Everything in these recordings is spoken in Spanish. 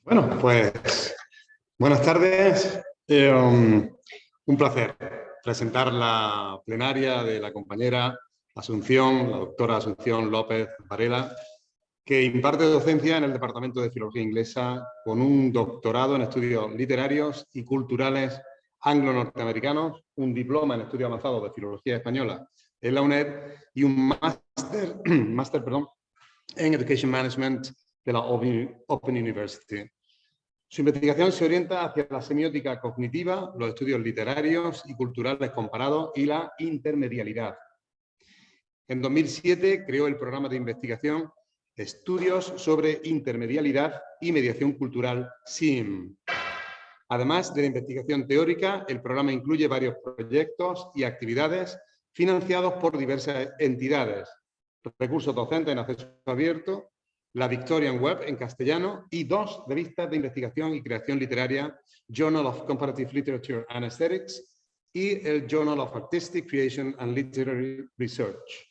Bueno, pues buenas tardes. Un placer presentar la plenaria de la compañera Asunción, la doctora Asunción López Varela, que imparte docencia en el Departamento de Filología Inglesa con un doctorado en estudios literarios y culturales anglo-norteamericanos, un diploma en estudios avanzados de Filología Española en la UNED y un máster en Education Management de la Open University. Su investigación se orienta hacia la semiótica cognitiva, los estudios literarios y culturales comparados y la intermedialidad. En 2007 creó el programa de investigación Estudios sobre Intermedialidad y Mediación Cultural, SIM. Además de la investigación teórica, el programa incluye varios proyectos y actividades financiados por diversas entidades, recursos docentes en acceso abierto, la Victorian Web en castellano y 2 revistas de investigación y creación literaria, Journal of Comparative Literature and Aesthetics y el Journal of Artistic Creation and Literary Research.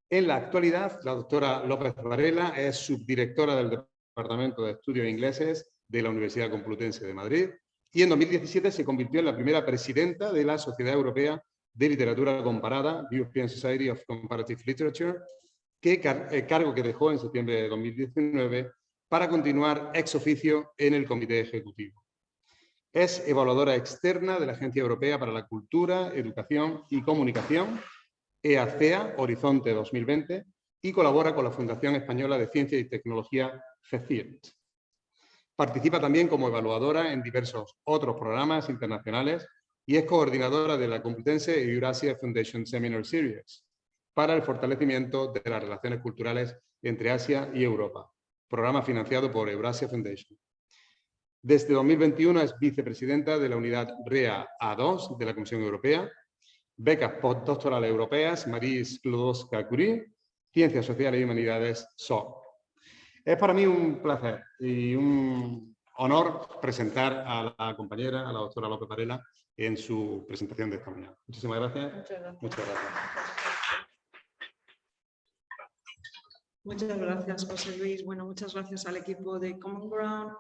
En la actualidad, la doctora López Varela es subdirectora del Departamento de Estudios Ingleses de la Universidad Complutense de Madrid y en 2017 se convirtió en la primera presidenta de la Sociedad Europea de Literatura Comparada, European Society of Comparative Literature, cargo que dejó en septiembre de 2019 para continuar ex oficio en el Comité Ejecutivo. Es evaluadora externa de la Agencia Europea para la Cultura, Educación y Comunicación, EACEA, Horizonte 2020, y colabora con la Fundación Española de Ciencia y Tecnología, FECIRT. Participa también como evaluadora en diversos otros programas internacionales y es coordinadora de la Complutense Eurasia Foundation Seminar Series para el fortalecimiento de las relaciones culturales entre Asia y Europa, programa financiado por Eurasia Foundation. Desde 2021 es vicepresidenta de la unidad REA A2 de la Comisión Europea, becas postdoctorales europeas Marie Sklodowska-Curie, Ciencias Sociales y Humanidades SOC. Es para mí un placer y un honor presentar a la compañera, a la doctora López Varela, en su presentación de esta mañana. Muchísimas gracias. Muchas gracias. Muchas gracias, José Luis. Bueno, muchas gracias al equipo de Common Ground.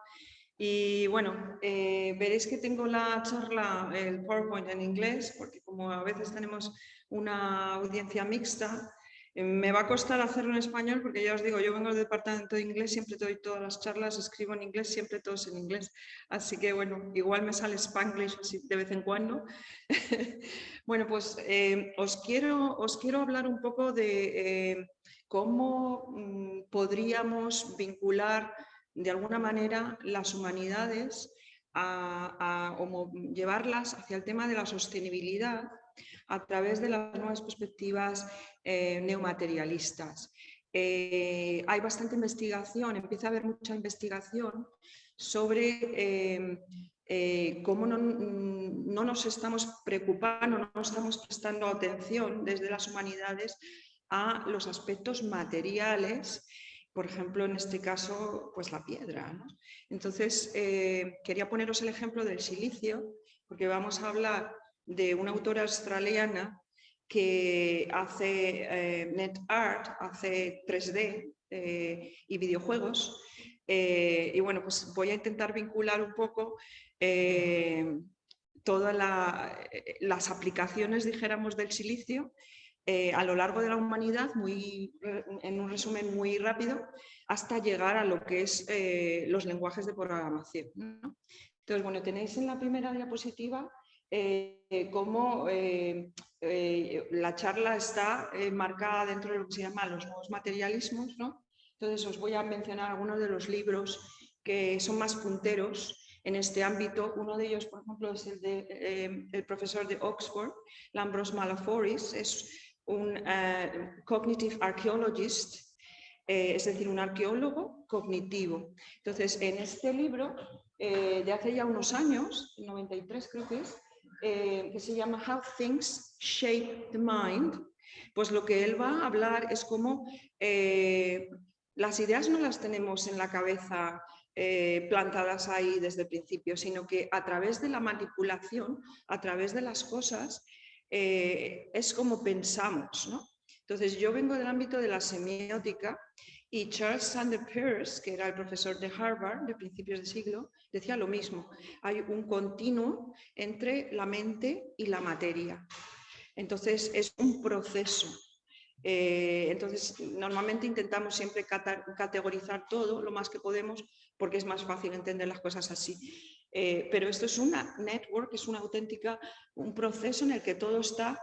Y bueno, veréis que tengo la charla, el PowerPoint en inglés, porque como a veces tenemos una audiencia mixta, me va a costar hacerlo en español porque ya os digo, yo vengo del departamento de inglés, siempre doy todas las charlas, escribo en inglés, siempre todos en inglés. Así que bueno, igual me sale Spanglish así de vez en cuando. Bueno, pues os quiero hablar un poco de cómo podríamos vincular de alguna manera las humanidades o llevarlas hacia el tema de la sostenibilidad a través de las nuevas perspectivas neomaterialistas. Hay bastante investigación, empieza a haber mucha investigación sobre cómo no nos estamos preocupando, no nos estamos prestando atención desde las humanidades a los aspectos materiales, por ejemplo, en este caso, pues la piedra, ¿no? Entonces, quería poneros el ejemplo del silicio, porque vamos a hablar de una autora australiana que hace net art, hace 3D y videojuegos. Y bueno, pues voy a intentar vincular un poco todas las aplicaciones, dijéramos, del silicio a lo largo de la humanidad, en un resumen muy rápido, hasta llegar a lo que es los lenguajes de programación, ¿no? Entonces, bueno, tenéis en la primera diapositiva cómo la charla está marcada dentro de lo que se llama los nuevos materialismos, ¿no? Entonces, os voy a mencionar algunos de los libros que son más punteros en este ámbito. Uno de ellos, por ejemplo, es el del profesor de Oxford, Lambros Malaforis, es un cognitive archaeologist, es decir, un arqueólogo cognitivo. Entonces, en este libro, de hace ya unos años, 93 creo que se llama How Things Shape the Mind, pues lo que él va a hablar es cómo las ideas no las tenemos en la cabeza plantadas ahí desde el principio, sino que a través de la manipulación, a través de las cosas, es como pensamos, ¿no? Entonces, yo vengo del ámbito de la semiótica y Charles Sanders Peirce, que era el profesor de Harvard de principios de siglo, decía lo mismo. Hay un continuo entre la mente y la materia. Entonces, es un proceso. Entonces, normalmente intentamos siempre categorizar todo lo más que podemos porque es más fácil entender las cosas así. Pero esto es una network, es un proceso en el que todo está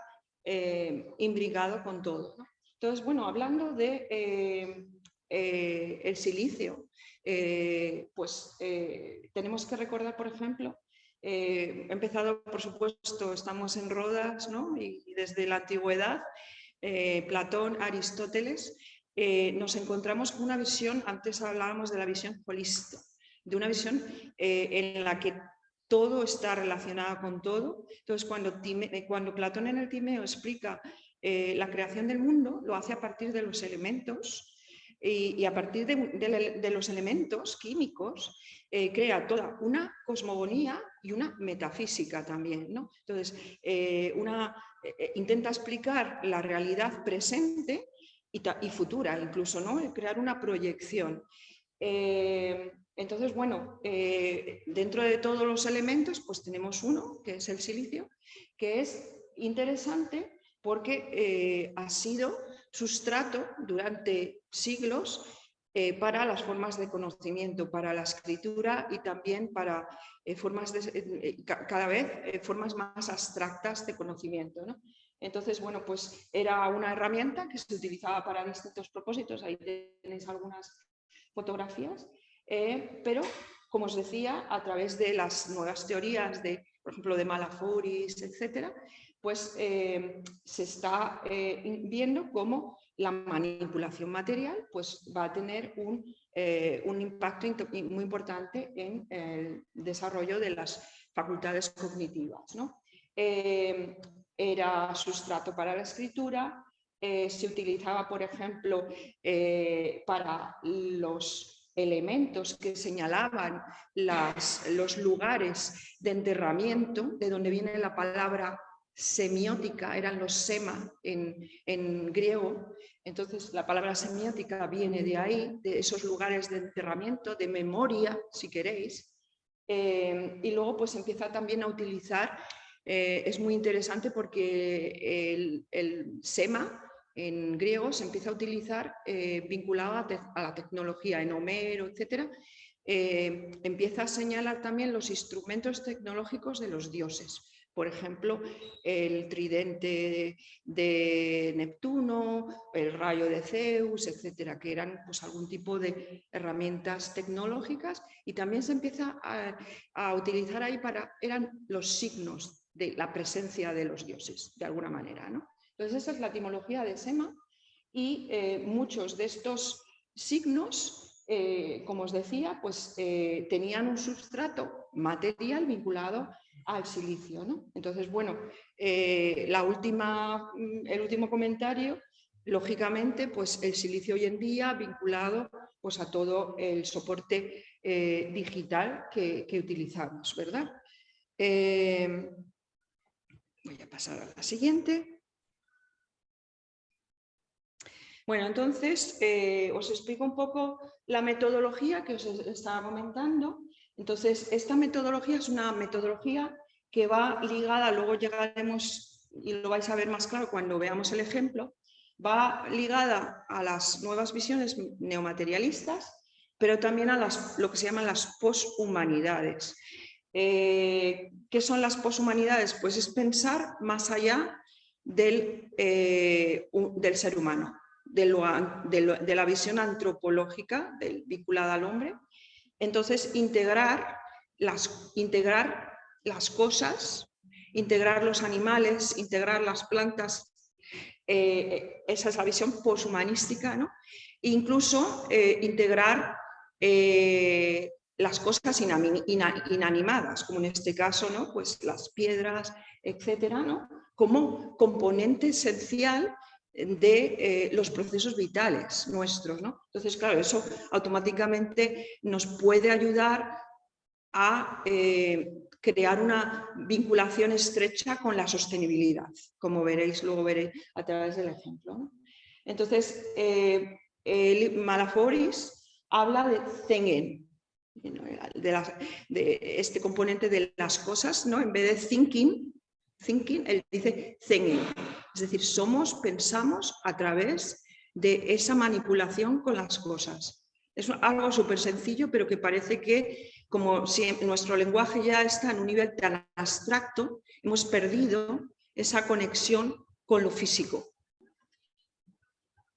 imbricado con todo, ¿no? Entonces, bueno, hablando de el silicio, tenemos que recordar, por ejemplo, empezado, por supuesto, estamos en Rodas, ¿no? Y desde la antigüedad, Platón, Aristóteles, nos encontramos con una visión, antes hablábamos de la visión holística, de una visión en la que todo está relacionado con todo. Entonces, cuando Platón en el Timeo explica la creación del mundo, lo hace a partir de los elementos y a partir de los elementos químicos crea toda una cosmogonía y una metafísica también, ¿no? Entonces, intenta explicar la realidad presente y futura incluso, ¿no? Crear una proyección. Entonces, bueno, dentro de todos los elementos, pues tenemos uno, que es el silicio, que es interesante porque ha sido sustrato durante siglos para las formas de conocimiento, para la escritura y también para cada vez formas más abstractas de conocimiento, ¿no? Entonces, bueno, pues era una herramienta que se utilizaba para distintos propósitos. Ahí tenéis algunas fotografías, pero, como os decía, a través de las nuevas teorías, por ejemplo, de Malaforis, etcétera, pues se está viendo cómo la manipulación material pues, va a tener un impacto muy importante en el desarrollo de las facultades cognitivas, ¿no? Era sustrato para la escritura, se utilizaba, por ejemplo, para los elementos que señalaban los lugares de enterramiento, de donde viene la palabra semiótica, eran los sema en griego. Entonces, la palabra semiótica viene de ahí, de esos lugares de enterramiento, de memoria, si queréis. Y luego, pues empieza también a utilizar, es muy interesante porque el sema en griego se empieza a utilizar vinculado a la tecnología, en Homero, etc. Empieza a señalar también los instrumentos tecnológicos de los dioses. Por ejemplo, el tridente de Neptuno, el rayo de Zeus, etcétera, que eran pues, algún tipo de herramientas tecnológicas, y también se empieza a utilizar ahí eran los signos de la presencia de los dioses, de alguna manera, ¿no? Entonces, esa es la etimología de sema y muchos de estos signos, como os decía, pues tenían un sustrato material vinculado al silicio, ¿no? Entonces, bueno, el último comentario, lógicamente, pues el silicio hoy en día vinculado pues, a todo el soporte digital que utilizamos, ¿verdad? Voy a pasar a la siguiente. Bueno, entonces os explico un poco la metodología que os estaba comentando. Entonces, esta metodología es una metodología que va ligada, luego llegaremos y lo vais a ver más claro cuando veamos el ejemplo, va ligada a las nuevas visiones neomaterialistas, pero también a lo que se llaman las poshumanidades. ¿Qué son las poshumanidades? Pues es pensar más allá del ser humano. De la visión antropológica vinculada al hombre. Entonces, integrar las cosas, integrar los animales, integrar las plantas, esa es la visión poshumanística, ¿no? Incluso integrar las cosas inanimadas, como en este caso, ¿no? Pues las piedras, etcétera, ¿no? Como componente esencial de los procesos vitales nuestros, ¿no? Entonces, claro, eso automáticamente nos puede ayudar a crear una vinculación estrecha con la sostenibilidad, como veréis, luego veréis a través del ejemplo, ¿no? Entonces, Malaforis habla de thinking, de este componente de las cosas, ¿no? En vez de thinking, él dice thinking, es decir, pensamos a través de esa manipulación con las cosas. Es algo súper sencillo, pero que parece que, como si nuestro lenguaje ya está en un nivel tan abstracto, hemos perdido esa conexión con lo físico.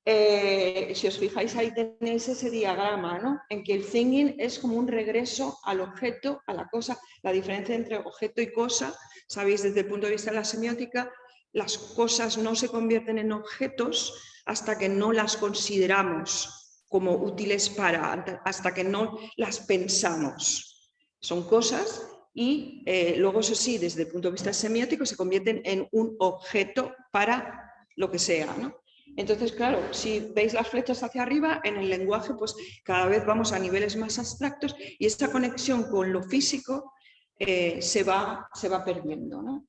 Si os fijáis, ahí tenéis ese diagrama, ¿no? En que el thinking es como un regreso al objeto, a la cosa. La diferencia entre objeto y cosa, sabéis, desde el punto de vista de la semiótica, las cosas no se convierten en objetos hasta que no las consideramos como útiles hasta que no las pensamos. Son cosas y luego, eso sí, desde el punto de vista semiótico, se convierten en un objeto para lo que sea, ¿no? Entonces, claro, si veis las flechas hacia arriba, en el lenguaje, pues cada vez vamos a niveles más abstractos y esta conexión con lo físico se va perdiendo, ¿no?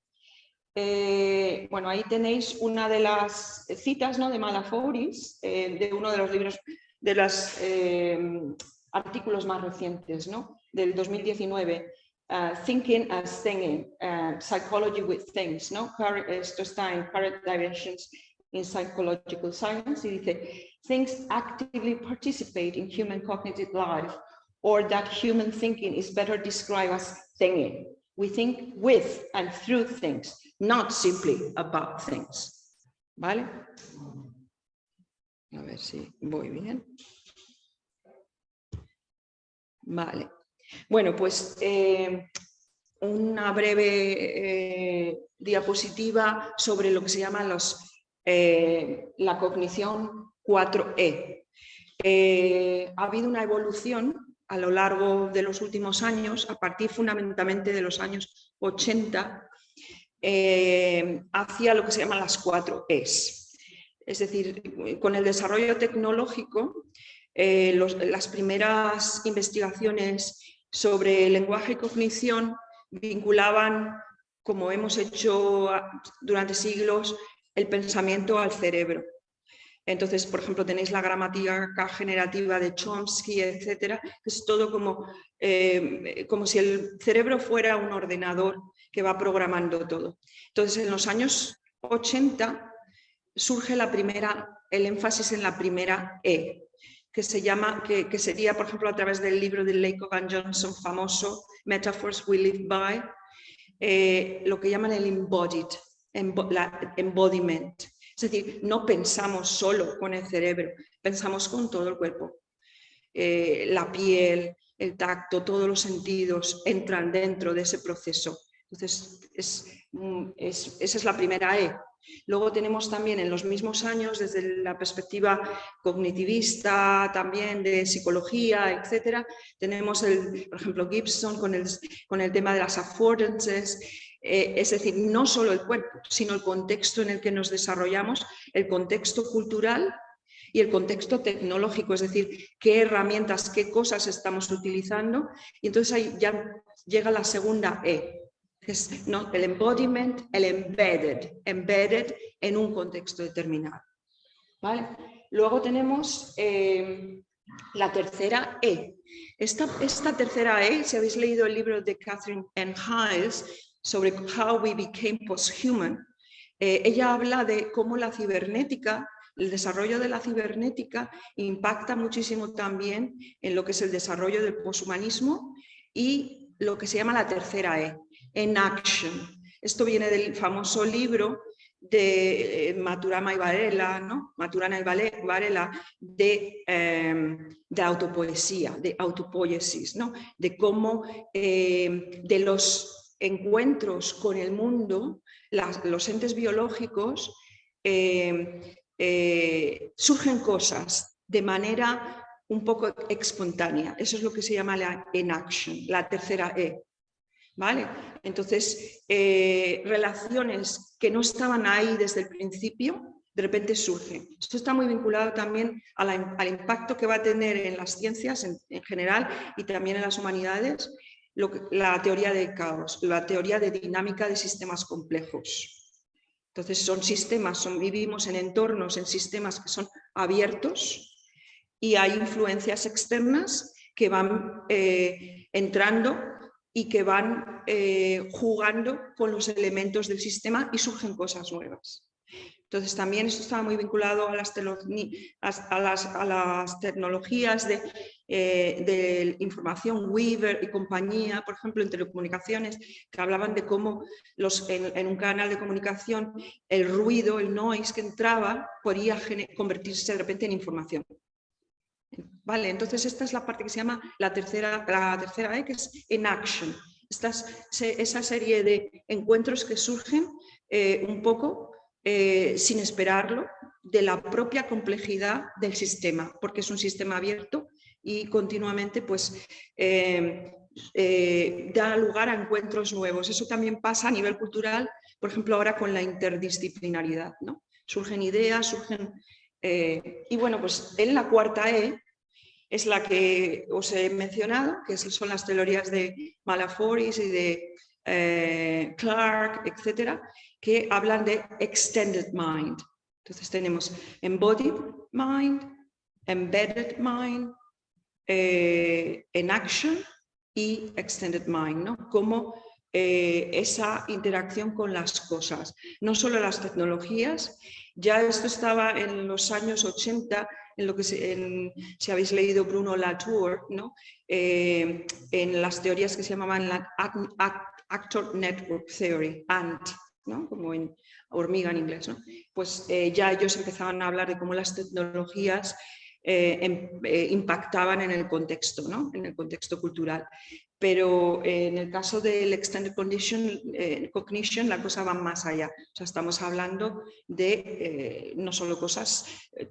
Bueno, ahí tenéis una de las citas, ¿no?, de Malaforis, de uno de los libros, de los artículos más recientes, ¿no?, del 2019, Thinking as Thinking, Psychology with Things, ¿no? Esto está en Current Directions in Psychological Science, y dice, things actively participate in human cognitive life, or that human thinking is better described as thinking. We think with and through things, not simply about things. ¿Vale? A ver si voy bien. Vale. Bueno, pues una breve diapositiva sobre lo que se llama la cognición 4E. Ha habido una evolución a lo largo de los últimos años, a partir fundamentalmente de los años 80, hacia lo que se llaman las 4 Es. Es decir, con el desarrollo tecnológico, las primeras investigaciones sobre lenguaje y cognición vinculaban, como hemos hecho durante siglos, el pensamiento al cerebro. Entonces, por ejemplo, tenéis la gramática generativa de Chomsky, etcétera. Es todo como si el cerebro fuera un ordenador que va programando todo. Entonces, en los años 80 surge el énfasis en la primera E, que sería, por ejemplo, a través del libro de Laycock and Johnson famoso, Metaphors We Live By, lo que llaman el embodiment. Es decir, no pensamos solo con el cerebro, pensamos con todo el cuerpo. La piel, el tacto, todos los sentidos entran dentro de ese proceso. Entonces, esa es la primera E. Luego tenemos también en los mismos años, desde la perspectiva cognitivista, también de psicología, etcétera, tenemos, por ejemplo, Gibson con el tema de las affordances. Es decir, no solo el cuerpo, sino el contexto en el que nos desarrollamos, el contexto cultural y el contexto tecnológico, es decir, qué herramientas, qué cosas estamos utilizando. Y entonces ahí ya llega la segunda E, es, ¿no?, el embodiment, el embedded en un contexto determinado. ¿Vale? Luego tenemos la tercera E. Esta tercera E, si habéis leído el libro de Catherine N. Hiles, sobre How We Became Posthuman, ella habla de cómo la cibernética, el desarrollo de la cibernética impacta muchísimo también en lo que es el desarrollo del poshumanismo y lo que se llama la tercera E, enaction. Esto viene del famoso libro de Maturana y Varela, ¿no? Maturana y Varela, de autopoesía, de autopoiesis, ¿no? De cómo de los encuentros con el mundo, los entes biológicos, surgen cosas de manera un poco espontánea. Eso es lo que se llama la enaction, la tercera E. ¿Vale? Entonces, relaciones que no estaban ahí desde el principio, de repente surgen. Esto está muy vinculado también al impacto que va a tener en las ciencias en general y también en las humanidades, la teoría de caos, la teoría de dinámica de sistemas complejos. Entonces son sistemas, vivimos en entornos, en sistemas que son abiertos y hay influencias externas que van entrando y que van jugando con los elementos del sistema y surgen cosas nuevas. Entonces también esto estaba muy vinculado a las tecnologías de información, Weaver y compañía, por ejemplo, en telecomunicaciones, que hablaban de cómo en un canal de comunicación el ruido, el noise que entraba, podía convertirse de repente en información. Vale, entonces esta es la parte que se llama la tercera E, que es enaction. Esa serie de encuentros que surgen un poco sin esperarlo, de la propia complejidad del sistema, porque es un sistema abierto y continuamente pues, da lugar a encuentros nuevos. Eso también pasa a nivel cultural, por ejemplo, ahora con la interdisciplinaridad, ¿no? Surgen ideas, surgen... y bueno, pues en la cuarta E es la que os he mencionado, que son las teorías de Malaforis y de Clark, etcétera, que hablan de extended mind. Entonces tenemos embodied mind, embedded mind, enaction y extended mind, ¿no? Como esa interacción con las cosas, no solo las tecnologías. Ya esto estaba en los años 80, en lo que si habéis leído Bruno Latour, ¿no? En las teorías que se llamaban la Actor Network Theory, ANT, ¿no? Como en hormiga en inglés, ¿no? Pues ya ellos empezaban a hablar de cómo las tecnologías impactaban en el contexto, ¿no? En el contexto cultural. Pero en el caso del Extended Cognition la cosa va más allá. O sea, estamos hablando de no solo cosas,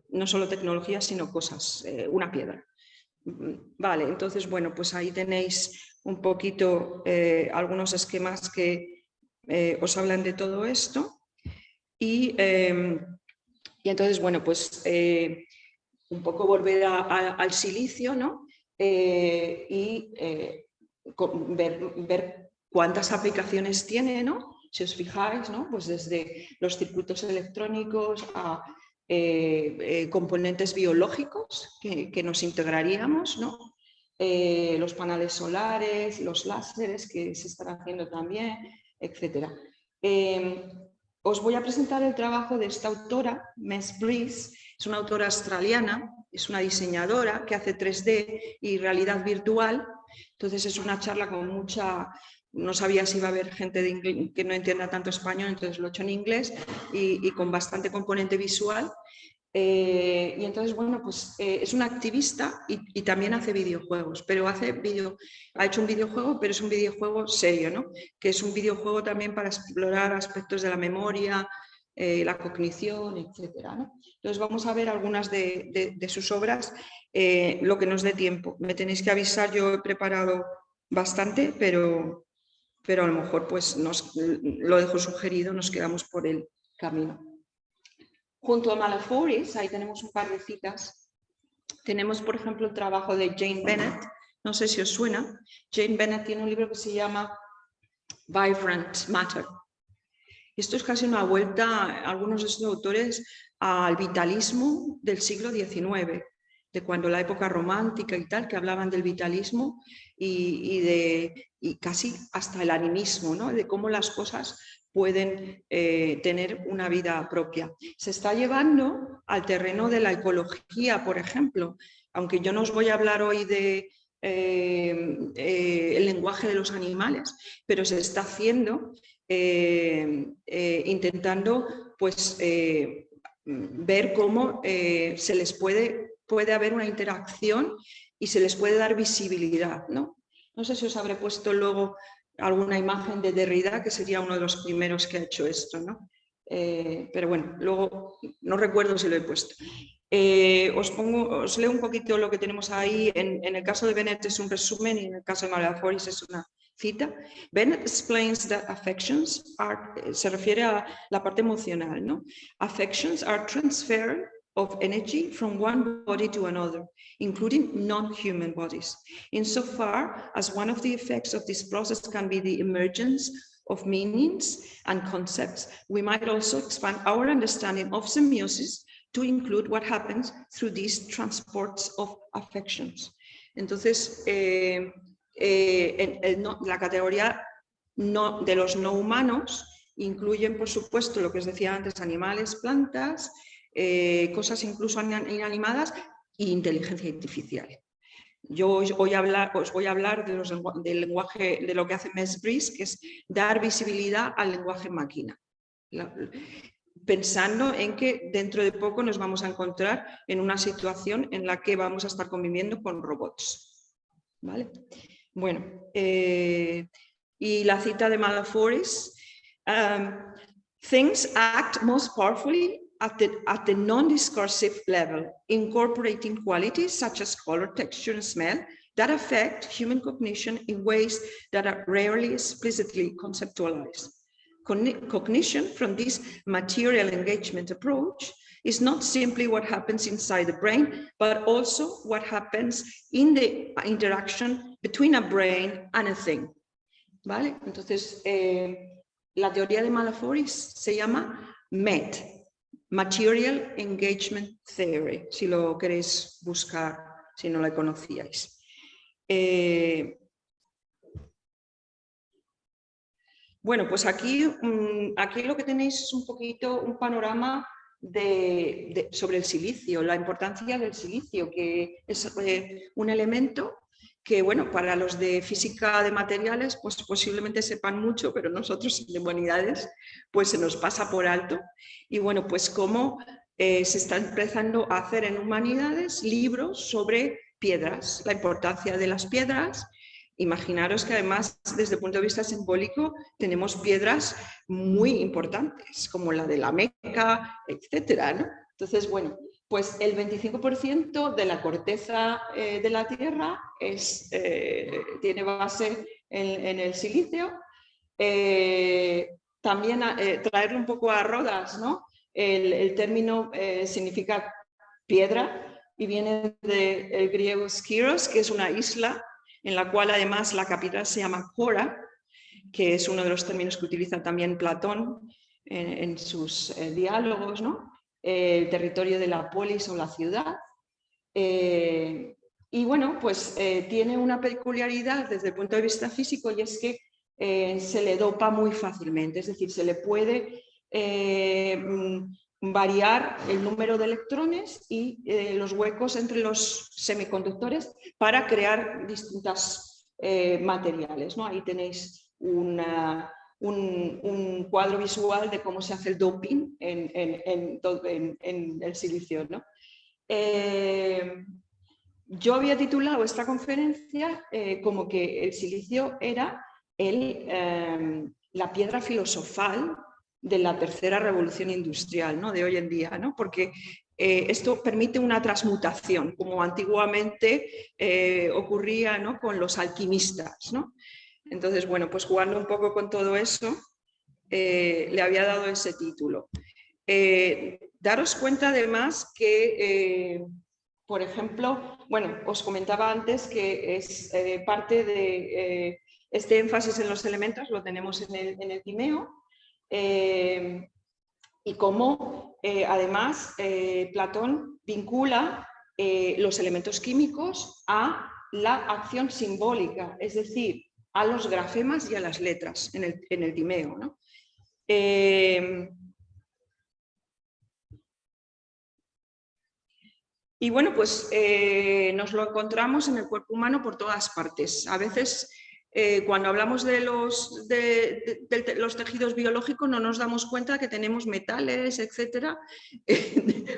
no solo tecnologías, sino cosas, una piedra. Vale, entonces, bueno, pues ahí tenéis un poquito algunos esquemas que os hablan de todo esto. Y entonces, bueno, pues un poco volver al silicio, ¿no? Y ver cuántas aplicaciones tiene, ¿no? Si os fijáis, ¿no? Pues desde los circuitos electrónicos a componentes biológicos que nos integraríamos, ¿no? Los paneles solares, los láseres que se están haciendo también, etc. Os voy a presentar el trabajo de esta autora, Mess Breeze. Es una autora australiana, es una diseñadora que hace 3D y realidad virtual. Entonces es una charla con mucha... No sabía si iba a haber gente que no entienda tanto español, entonces lo he hecho en inglés y con bastante componente visual. Y entonces, bueno, pues es una activista y también hace videojuegos, pero ha hecho un videojuego, pero es un videojuego serio, ¿no? Que es un videojuego también para explorar aspectos de la memoria, la cognición, etcétera, ¿no? Entonces vamos a ver algunas de sus obras, lo que nos dé tiempo. Me tenéis que avisar, yo he preparado bastante, pero a lo mejor pues lo dejo sugerido, nos quedamos por el camino. Junto a Malaforis, ahí tenemos un par de citas. Tenemos, por ejemplo, el trabajo de Jane Bennett. No sé si os suena. Jane Bennett tiene un libro que se llama Vibrant Matter. Esto es casi una vuelta, algunos de estos autores, al vitalismo del siglo XIX, de cuando la época romántica y tal, que hablaban del vitalismo y casi hasta el animismo, ¿no? De cómo las cosas pueden tener una vida propia. Se está llevando al terreno de la ecología, por ejemplo, aunque yo no os voy a hablar hoy de el lenguaje de los animales, pero se está haciendo intentando pues, ver cómo se les puede haber una interacción y se les puede dar visibilidad, ¿no? No sé si os habré puesto luego alguna imagen de Derrida, que sería uno de los primeros que ha hecho esto, ¿no? Pero bueno, luego no recuerdo si lo he puesto. Os leo un poquito lo que tenemos ahí. En el caso de Bennett es un resumen y en el caso de Malaforis es una cita. Bennett explains that affections are, se refiere a la parte emocional, ¿no? Affections are transfer of energy from one body to another, including non-human bodies. Insofar as one of the effects of this process can be the emergence of meanings and concepts, we might also expand our understanding of semiosis to include what happens through these transports of affections. Entonces, la categoría de los no humanos incluyen, por supuesto, lo que os decía antes, animales, plantas, cosas incluso inanimadas e inteligencia artificial. Yo os voy a hablar del lenguaje, de lo que hace MesBris, que es dar visibilidad al lenguaje máquina, pensando en que dentro de poco nos vamos a encontrar en una situación en la que vamos a estar conviviendo con robots. ¿Vale? Bueno, y la cita de Malaforis, things act most powerfully at the non-discursive level, incorporating qualities such as color, texture, and smell that affect human cognition in ways that are rarely explicitly conceptualized. Cognition from this material engagement approach is not simply what happens inside the brain, but also what happens in the interaction between a brain and a thing. ¿Vale? Entonces, la teoría de Malaforis se llama MET, Material Engagement Theory, si lo queréis buscar, si no la conocíais. Bueno, pues aquí lo que tenéis es un poquito un panorama sobre el silicio, la importancia del silicio, que es un elemento que, bueno, para los de física de materiales, pues posiblemente sepan mucho, pero nosotros de humanidades, pues se nos pasa por alto. Y bueno, pues cómo se está empezando a hacer en humanidades libros sobre piedras, la importancia de las piedras. Imaginaros que además, desde el punto de vista simbólico, tenemos piedras muy importantes, como la de la Meca, etcétera, ¿no? Entonces, bueno, pues el 25% de la corteza de la Tierra tiene base en el silicio. También traerle un poco a Rodas, ¿no? El término significa piedra y viene del griego skiros, que es una isla en la cual además la capital se llama Cora, que es uno de los términos que utiliza también Platón en sus diálogos, ¿no? El territorio de la polis o la ciudad. Y bueno, pues tiene una peculiaridad desde el punto de vista físico, y es que se le dopa muy fácilmente, es decir, se le puede variar el número de electrones y los huecos entre los semiconductores para crear distintos materiales, ¿no? Ahí tenéis un cuadro visual de cómo se hace el doping en el silicio, ¿no? Yo había titulado esta conferencia como que el silicio era la piedra filosofal de la tercera revolución industrial, ¿no? De hoy en día, ¿no? Porque esto permite una transmutación, como antiguamente ocurría, ¿no? Con los alquimistas, ¿no? Entonces, bueno, pues jugando un poco con todo eso, le había dado ese título. Daros cuenta además que, por ejemplo, bueno, os comentaba antes que es parte de este énfasis en los elementos, lo tenemos en el Timeo, y cómo además Platón vincula los elementos químicos a la acción simbólica, es decir, a los grafemas y a las letras en el Timeo, ¿no? Y bueno, pues nos lo encontramos en el cuerpo humano por todas partes. A veces cuando hablamos de los tejidos biológicos no nos damos cuenta que tenemos metales, etcétera,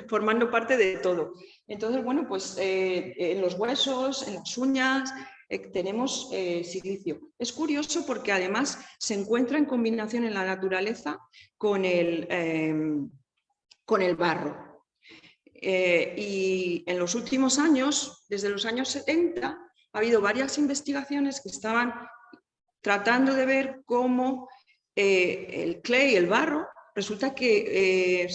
formando parte de todo. Entonces, bueno, pues en los huesos, en las uñas, tenemos silicio. Es curioso porque además se encuentra en combinación en la naturaleza con el barro. Y en los últimos años, desde los años 70, ha habido varias investigaciones que estaban tratando de ver cómo el clay, el barro, resulta que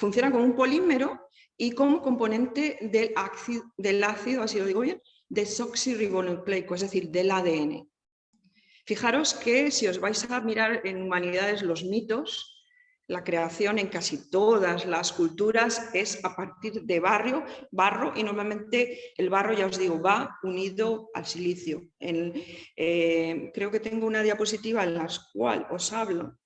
funciona como un polímero y como componente del ácido, así lo digo bien, desoxirribonucleico, es decir, del ADN. Fijaros que si os vais a mirar en humanidades los mitos, la creación en casi todas las culturas es a partir de barro, y normalmente el barro, ya os digo, va unido al silicio. Creo que tengo una diapositiva en la cual os hablo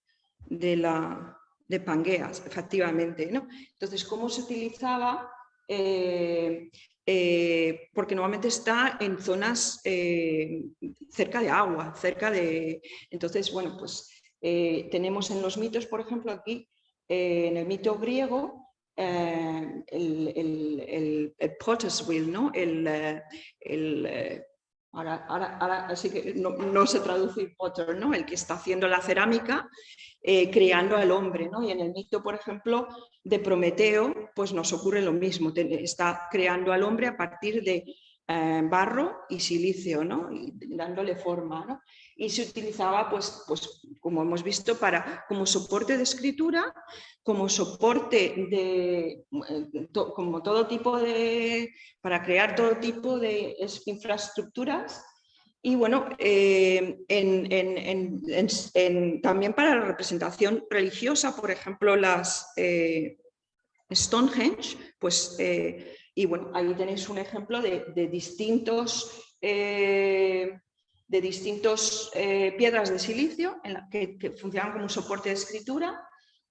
de Pangeas, efectivamente, ¿no? Entonces, ¿cómo se utilizaba? Porque normalmente está en zonas cerca de agua, Entonces, bueno, pues tenemos en los mitos, por ejemplo, aquí, en el mito griego, el potter's wheel, ¿no? Ahora así que no se traduce potter, ¿no? El que está haciendo la cerámica, creando al hombre, ¿no? Y en el mito, por ejemplo, de Prometeo, pues nos ocurre lo mismo, está creando al hombre a partir de barro y silicio, ¿no? Y dándole forma, ¿no? Y se utilizaba, pues como hemos visto, como soporte de escritura, como soporte como todo tipo para crear todo tipo de infraestructuras. Y bueno, también para la representación religiosa, por ejemplo, las Stonehenge, pues, y bueno, ahí tenéis un ejemplo de distintos piedras de silicio que funcionan como un soporte de escritura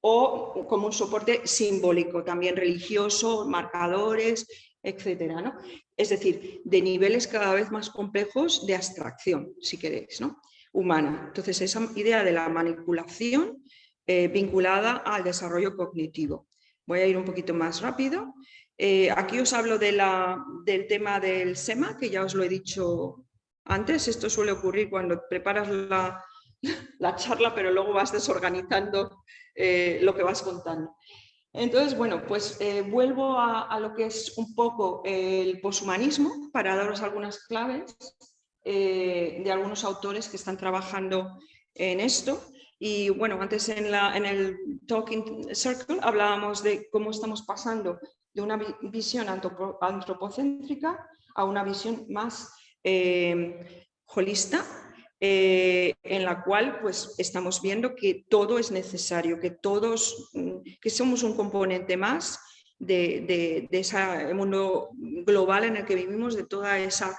o como un soporte simbólico, también religioso, marcadores, etcétera, ¿no? Es decir, de niveles cada vez más complejos de abstracción, si queréis, ¿no? Humana. Entonces, esa idea de la manipulación vinculada al desarrollo cognitivo. Voy a ir un poquito más rápido. Aquí os hablo del tema del SEMA, que ya os lo he dicho antes. Esto suele ocurrir cuando preparas la charla, pero luego vas desorganizando lo que vas contando. Entonces, bueno, pues vuelvo a lo que es un poco el poshumanismo para daros algunas claves de algunos autores que están trabajando en esto. Y bueno, antes en el Talking Circle hablábamos de cómo estamos pasando de una visión antropocéntrica a una visión más holista, en la cual pues estamos viendo que todo es necesario, que somos un componente más de ese mundo global en el que vivimos, de toda esa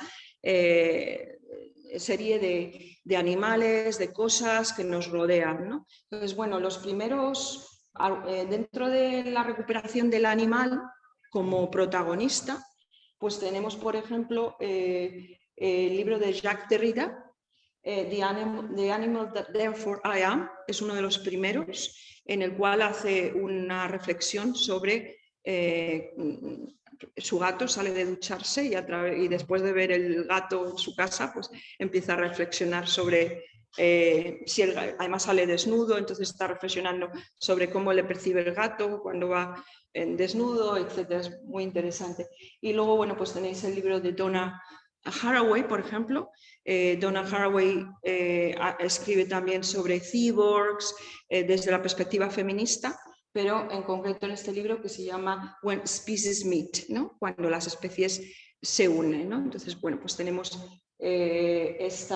serie de animales, de cosas que nos rodean, ¿no? Entonces, bueno, los primeros, dentro de la recuperación del animal como protagonista, pues tenemos, por ejemplo, el libro de Jacques Derrida, The Animal That Therefore I Am, es uno de los primeros, en el cual hace una reflexión sobre su gato sale de ducharse y después de ver el gato en su casa, pues empieza a reflexionar sobre además sale desnudo, entonces está reflexionando sobre cómo le percibe el gato cuando va desnudo, etcétera. Es muy interesante. Y luego, bueno, pues tenéis el libro de Donna Haraway, por ejemplo. Donna Haraway escribe también sobre cyborgs desde la perspectiva feminista, pero en concreto en este libro que se llama When Species Meet, ¿no? Cuando las especies se unen, ¿no? Entonces, bueno, pues tenemos este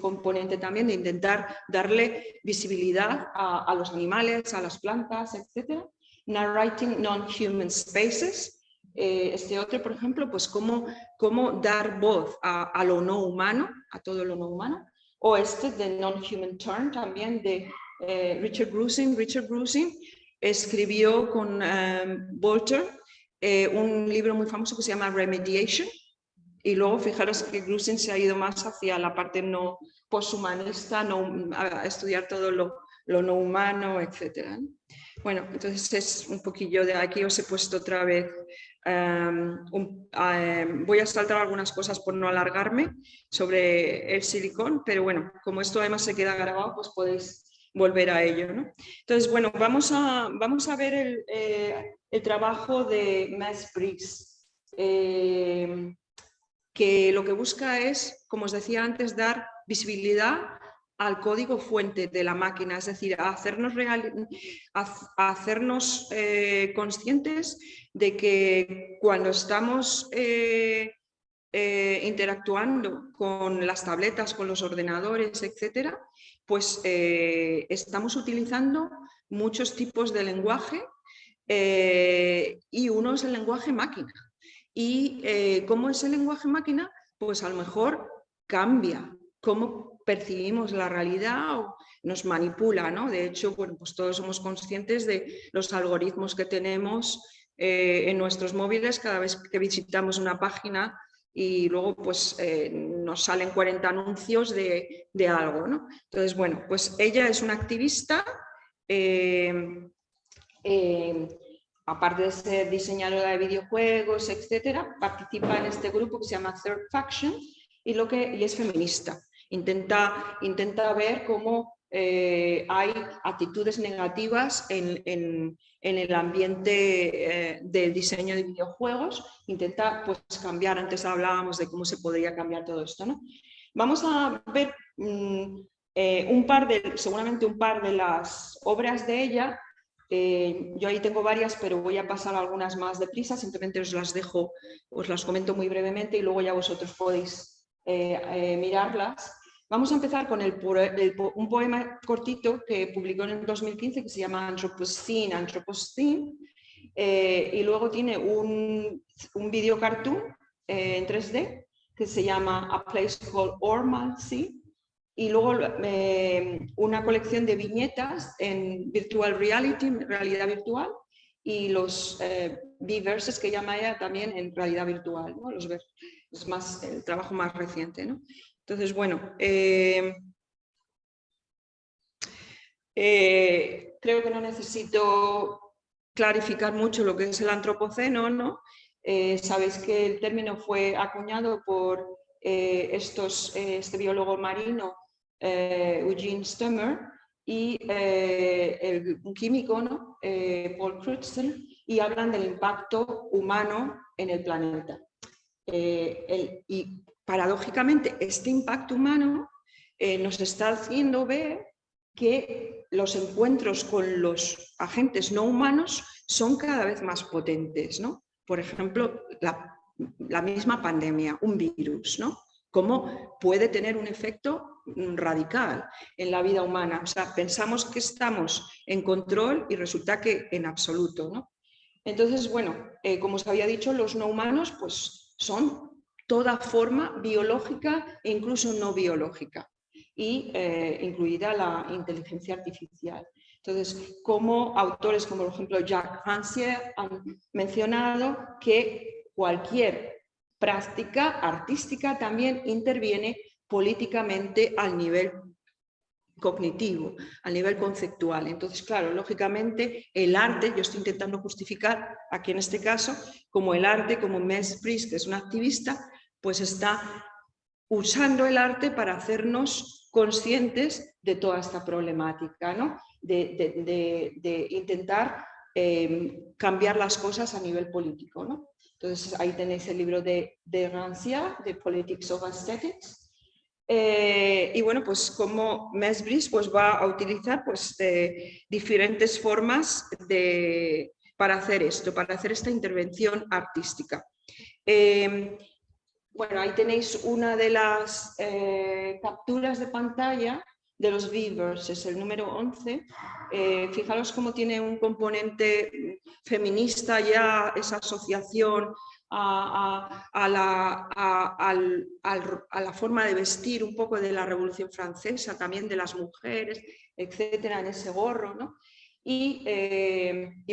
componente también de intentar darle visibilidad a los animales, a las plantas, etc. Narrating Non-Human Spaces. Este otro, por ejemplo, pues cómo dar voz a lo no humano, a todo lo no humano. O este de Non-Human Turn, también de Richard Grusin. Richard Grusin escribió con Bolter un libro muy famoso que se llama Remediation, y luego fijaros que Grusin se ha ido más hacia la parte no poshumanista, a estudiar todo lo no humano, etc. Bueno, entonces es un poquillo de aquí, os he puesto otra vez, voy a saltar algunas cosas por no alargarme sobre el silicón, pero bueno, como esto además se queda grabado, pues podéis volver a ello, ¿no? Entonces, bueno, vamos a ver el trabajo de Max Briggs, que lo que busca es, como os decía antes, dar visibilidad al código fuente de la máquina, es decir, a hacernos conscientes de que cuando estamos interactuando con las tabletas, con los ordenadores, etcétera, pues estamos utilizando muchos tipos de lenguaje y uno es el lenguaje máquina. Y ¿cómo es el lenguaje máquina? Pues a lo mejor cambia cómo percibimos la realidad o nos manipula, ¿no? De hecho, bueno, pues todos somos conscientes de los algoritmos que tenemos en nuestros móviles cada vez que visitamos una página y luego pues nos salen 40 anuncios de algo, ¿no? Entonces, bueno, pues ella es una activista, aparte de ser diseñadora de videojuegos, etcétera, participa en este grupo que se llama Third Faction y es feminista. Intenta ver cómo hay actitudes negativas en el ambiente del diseño de videojuegos. Intenta pues, cambiar, antes hablábamos de cómo se podría cambiar todo esto, ¿no? Vamos a ver seguramente un par de las obras de ella. Yo ahí tengo varias, pero voy a pasar algunas más deprisa, simplemente os las dejo, os las comento muy brevemente y luego ya vosotros podéis mirarlas. Vamos a empezar con un poema cortito que publicó en el 2015 que se llama Anthropocene. Y luego tiene un video cartoon en 3D que se llama A Place Called Ormalsey. Y luego una colección de viñetas en virtual reality, realidad virtual, y los V-verses que llama ella también en realidad virtual, ¿no? Es más el trabajo más reciente, ¿no? Entonces, bueno, creo que no necesito clarificar mucho lo que es el antropoceno, ¿no? Sabéis que el término fue acuñado por este biólogo marino, Eugene Stemmer, y un químico, ¿no? Paul Crutzen, y hablan del impacto humano en el planeta. Y paradójicamente este impacto humano nos está haciendo ver que los encuentros con los agentes no humanos son cada vez más potentes, ¿no? Por ejemplo, la misma pandemia, un virus, ¿no? Cómo puede tener un efecto radical en la vida humana. O sea, pensamos que estamos en control y resulta que en absoluto, ¿no? Entonces, bueno, como os había dicho, los no humanos pues, son toda forma biológica e incluso no biológica, y incluida la inteligencia artificial. Entonces, como autores como por ejemplo Jacques Rancière han mencionado que cualquier práctica artística también interviene políticamente al nivel cognitivo, a nivel conceptual. Entonces, claro, lógicamente el arte, yo estoy intentando justificar aquí en este caso, como el arte, como Mez Bris, que es una activista, pues está usando el arte para hacernos conscientes de toda esta problemática, ¿no? de intentar cambiar las cosas a nivel político, ¿no? Entonces ahí tenéis el libro de Rancière, de Politics of Aesthetics. Y bueno, pues como Mez Bris pues va a utilizar pues, diferentes formas para hacer esto, para hacer esta intervención artística. Bueno, ahí tenéis una de las capturas de pantalla de los V-verses, el número 11. Fijaros cómo tiene un componente feminista ya, esa asociación a la forma de vestir un poco de la Revolución Francesa, también de las mujeres, etcétera, en ese gorro, ¿no? Y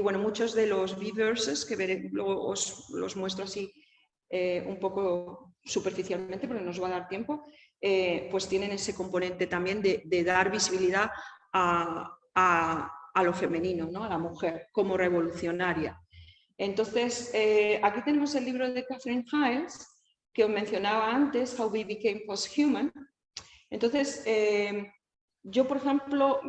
bueno, muchos de los V-verses, que luego os los muestro así un poco superficialmente, porque nos va a dar tiempo, pues tienen ese componente también de dar visibilidad a lo femenino, ¿no? A la mujer como revolucionaria. Entonces, aquí tenemos el libro de Katherine Hayles, que os mencionaba antes, How We Became Posthuman. Entonces, yo, por ejemplo,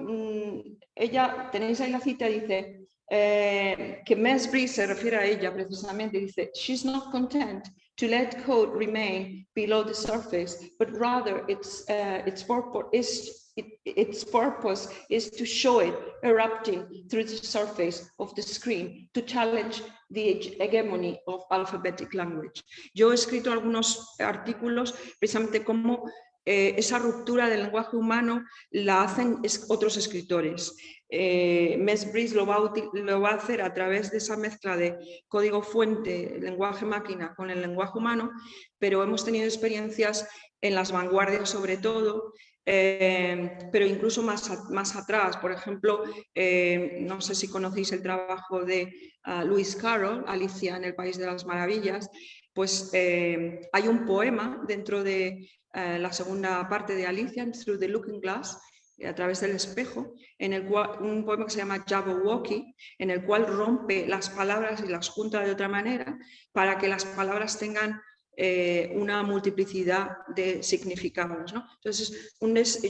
ella, tenéis ahí la cita, dice que Mez Bris se refiere a ella precisamente, dice, she's not content to let code remain below the surface, but rather its purpose is its purpose is to show it erupting through the surface of the screen to challenge the hegemony of alphabetic language. Yo he escrito algunos artículos precisamente como esa ruptura del lenguaje humano la hacen otros escritores. Mess Breeze lo va a hacer a través de esa mezcla de código fuente, lenguaje máquina con el lenguaje humano, pero hemos tenido experiencias en las vanguardias sobre todo, pero incluso más atrás. Por ejemplo, no sé si conocéis el trabajo de Lewis Carroll, Alicia en el País de las Maravillas, pues hay un poema dentro de la segunda parte de Alicia, Through the Looking Glass, a través del espejo, en el cual, un poema que se llama Jabberwocky, en el cual rompe las palabras y las junta de otra manera para que las palabras tengan una multiplicidad de significados, ¿no? Entonces,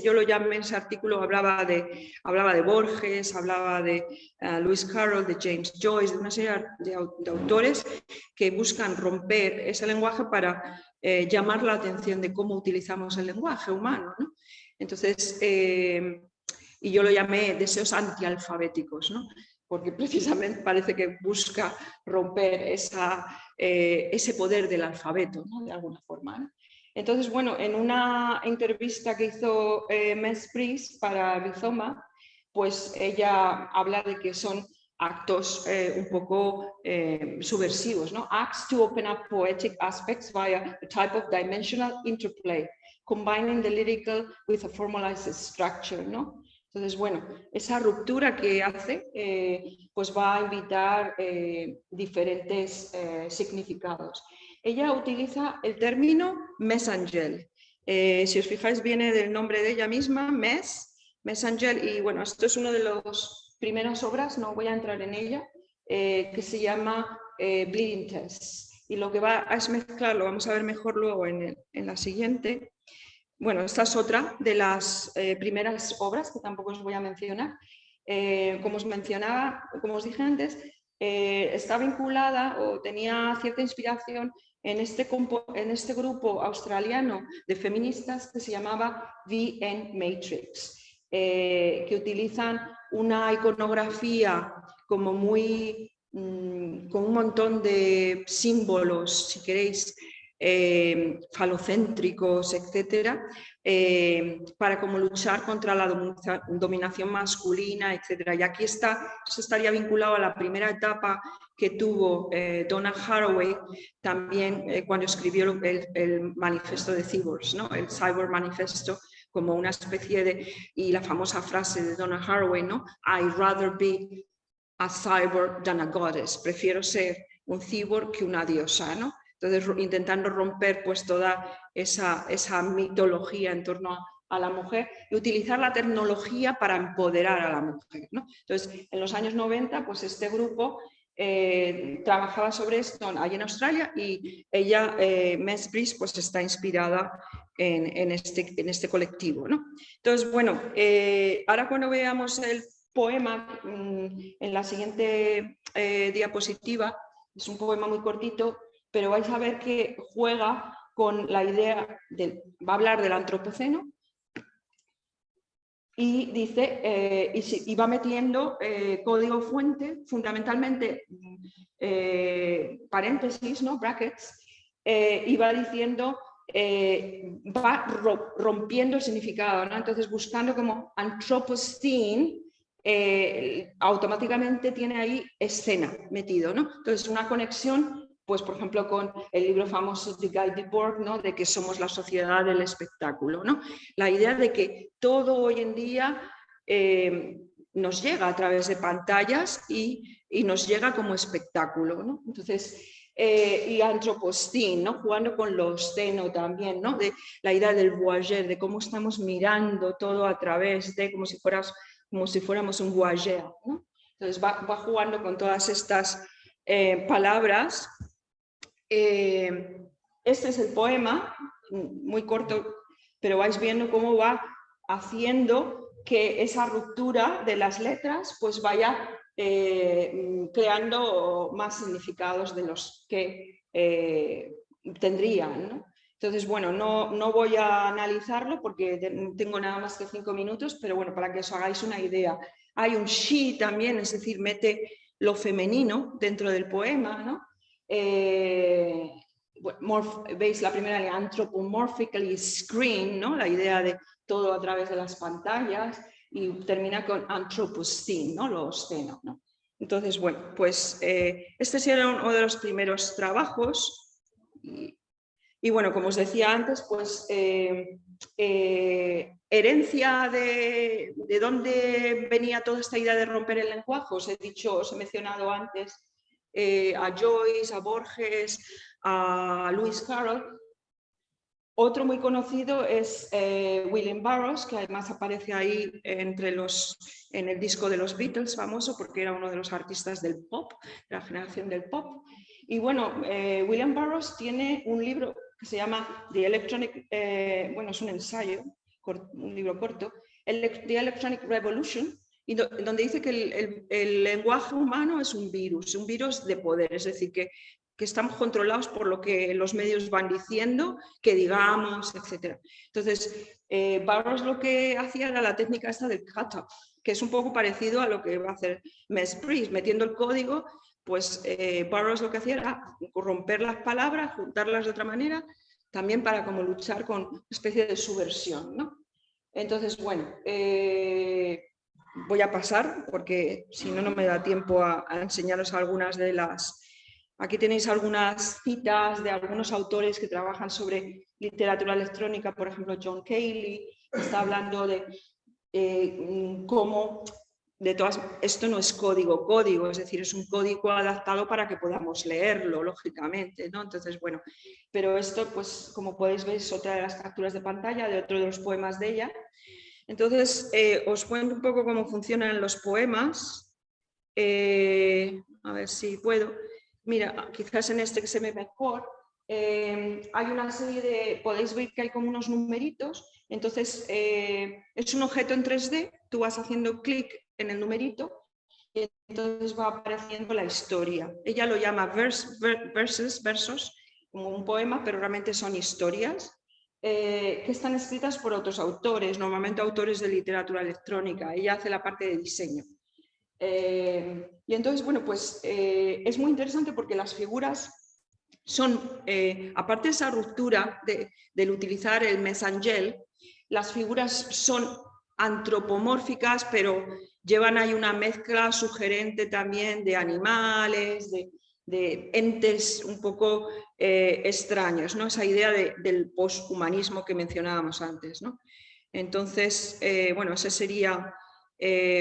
yo lo llamé, ese artículo hablaba de Borges, hablaba de Lewis Carroll, de James Joyce, de una serie de autores que buscan romper ese lenguaje para llamar la atención de cómo utilizamos el lenguaje humano, ¿no? Entonces, y yo lo llamé deseos antialfabéticos, ¿no? Porque precisamente parece que busca romper ese poder del alfabeto, ¿no? De alguna forma, ¿no? Entonces, bueno, en una entrevista que hizo Mess Breeze para Rizoma, pues ella habla de que son actos un poco subversivos, ¿no? Acts to open up poetic aspects via a type of dimensional interplay, combining the lyrical with a formalized structure, ¿no? Entonces, bueno, esa ruptura que hace pues va a invitar diferentes significados. Ella utiliza el término Messangel. Si os fijáis, viene del nombre de ella misma, Messangel, y bueno, esto es una de las primeras obras, no voy a entrar en ella, que se llama Bleeding Test. Y lo que va a es mezclarlo, vamos a ver mejor luego en la siguiente. Bueno, esta es otra de las primeras obras que tampoco os voy a mencionar. Como os mencionaba, como os dije antes, está vinculada o tenía cierta inspiración en este grupo australiano de feministas que se llamaba VN Matrix, que utilizan una iconografía como muy, con un montón de símbolos, si queréis, falocéntricos, etcétera, para como luchar contra la dominación masculina, etcétera. Y aquí eso estaría vinculado a la primera etapa que tuvo Donna Haraway también cuando escribió el manifiesto de Cyborgs, ¿no? El Cyborg Manifesto, como una especie de, y la famosa frase de Donna Haraway, ¿no? I'd rather be a cyborg than a goddess. Prefiero ser un cyborg que una diosa, ¿no? Entonces, intentando romper pues toda esa mitología en torno a la mujer y utilizar la tecnología para empoderar a la mujer, ¿no? Entonces, en los años 90, pues este grupo trabajaba sobre esto allí en Australia y ella, Mess Breeze, pues está inspirada en este colectivo, ¿no? Entonces, bueno, ahora cuando veamos el poema en la siguiente diapositiva, es un poema muy cortito, pero vais a ver que juega con la idea, va a hablar del antropoceno y dice, y va metiendo código fuente, fundamentalmente paréntesis, ¿no? Brackets, y va diciendo, va rompiendo el significado, ¿no? Entonces buscando como Anthropocene, automáticamente tiene ahí escena metido, ¿no? Entonces una conexión, pues por ejemplo con el libro famoso de Guy Debord, ¿no? De que somos la sociedad del espectáculo, ¿no? La idea de que todo hoy en día nos llega a través de pantallas y nos llega como espectáculo, ¿no? Entonces, y Anthropocene, ¿no? Jugando con lo obsceno también, ¿no? De la idea del voyeur, de cómo estamos mirando todo a través de, como si fuéramos un voyeur, ¿no? Entonces va jugando con todas estas palabras. Este es el poema, muy corto, pero vais viendo cómo va haciendo que esa ruptura de las letras pues vaya creando más significados de los que tendrían, ¿no? Entonces, bueno, no voy a analizarlo porque tengo nada más que 5 minutos, pero bueno, para que os hagáis una idea. Hay un she también, es decir, mete lo femenino dentro del poema, ¿no? Veis la primera línea, anthropomorphically screen, ¿no? La idea de todo a través de las pantallas, y termina con anthropocene, ¿no? Lo obsceno, ¿no? Entonces, bueno, pues este sería uno de los primeros trabajos. Y bueno, como os decía antes, pues herencia de dónde venía toda esta idea de romper el lenguaje. Os he mencionado antes a Joyce, a Borges, a Lewis Carroll. Otro muy conocido es William Burroughs, que además aparece ahí en el disco de los Beatles, famoso porque era uno de los artistas del pop, de la generación del pop. Y bueno, William Burroughs tiene un libro que se llama The Electronic, es un ensayo, un libro corto, The Electronic Revolution, y donde dice que el lenguaje humano es un virus de poder, es decir, que estamos controlados por lo que los medios van diciendo, que digamos, etc. Entonces, Burroughs lo que hacía era la técnica esta del cut-off, que es un poco parecido a lo que va a hacer Mesbris, metiendo el código. Pues Burroughs lo que hacía era romper las palabras, juntarlas de otra manera, también para como luchar con una especie de subversión, ¿no? Entonces, bueno, voy a pasar porque si no, no me da tiempo a enseñaros algunas de las... Aquí tenéis algunas citas de algunos autores que trabajan sobre literatura electrónica, por ejemplo, John Cayley, está hablando de cómo... esto no es código, es decir, es un código adaptado para que podamos leerlo, lógicamente, ¿no? Entonces, bueno, pero esto, pues, como podéis ver, es otra de las capturas de pantalla de otro de los poemas de ella. Entonces, os cuento un poco cómo funcionan los poemas. A ver si puedo. Mira, quizás en este que se me ve mejor. Hay una serie de... Podéis ver que hay como unos numeritos. Entonces, es un objeto en 3D. Tú vas haciendo clic en el numerito y entonces va apareciendo la historia. Ella lo llama versos, como un poema, pero realmente son historias que están escritas por otros autores, normalmente autores de literatura electrónica. Ella hace la parte de diseño. Y entonces, bueno, pues es muy interesante porque las figuras son, aparte de esa ruptura del utilizar el Mesangel, las figuras son antropomórficas, pero llevan ahí una mezcla sugerente también de animales, de entes un poco extraños, ¿no? Esa idea del poshumanismo que mencionábamos antes, ¿no? Entonces, bueno, esa sería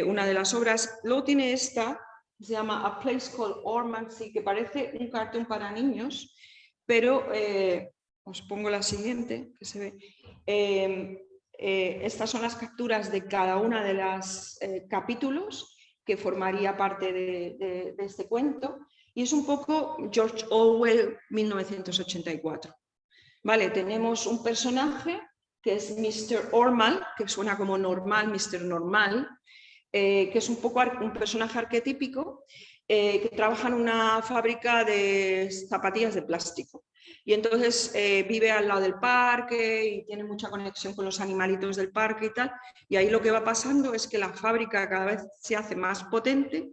una de las obras. Luego tiene esta, se llama A Place Called Ormancy, que parece un cartoon para niños, pero os pongo la siguiente, que se ve. Estas son las capturas de cada una de los capítulos que formaría parte de este cuento, y es un poco George Orwell 1984. Vale, tenemos un personaje que es Mr. Ormal, que suena como normal, Mr. Normal, que es un poco un personaje arquetípico que trabaja en una fábrica de zapatillas de plástico. Y entonces vive al lado del parque y tiene mucha conexión con los animalitos del parque y tal. Y ahí lo que va pasando es que la fábrica cada vez se hace más potente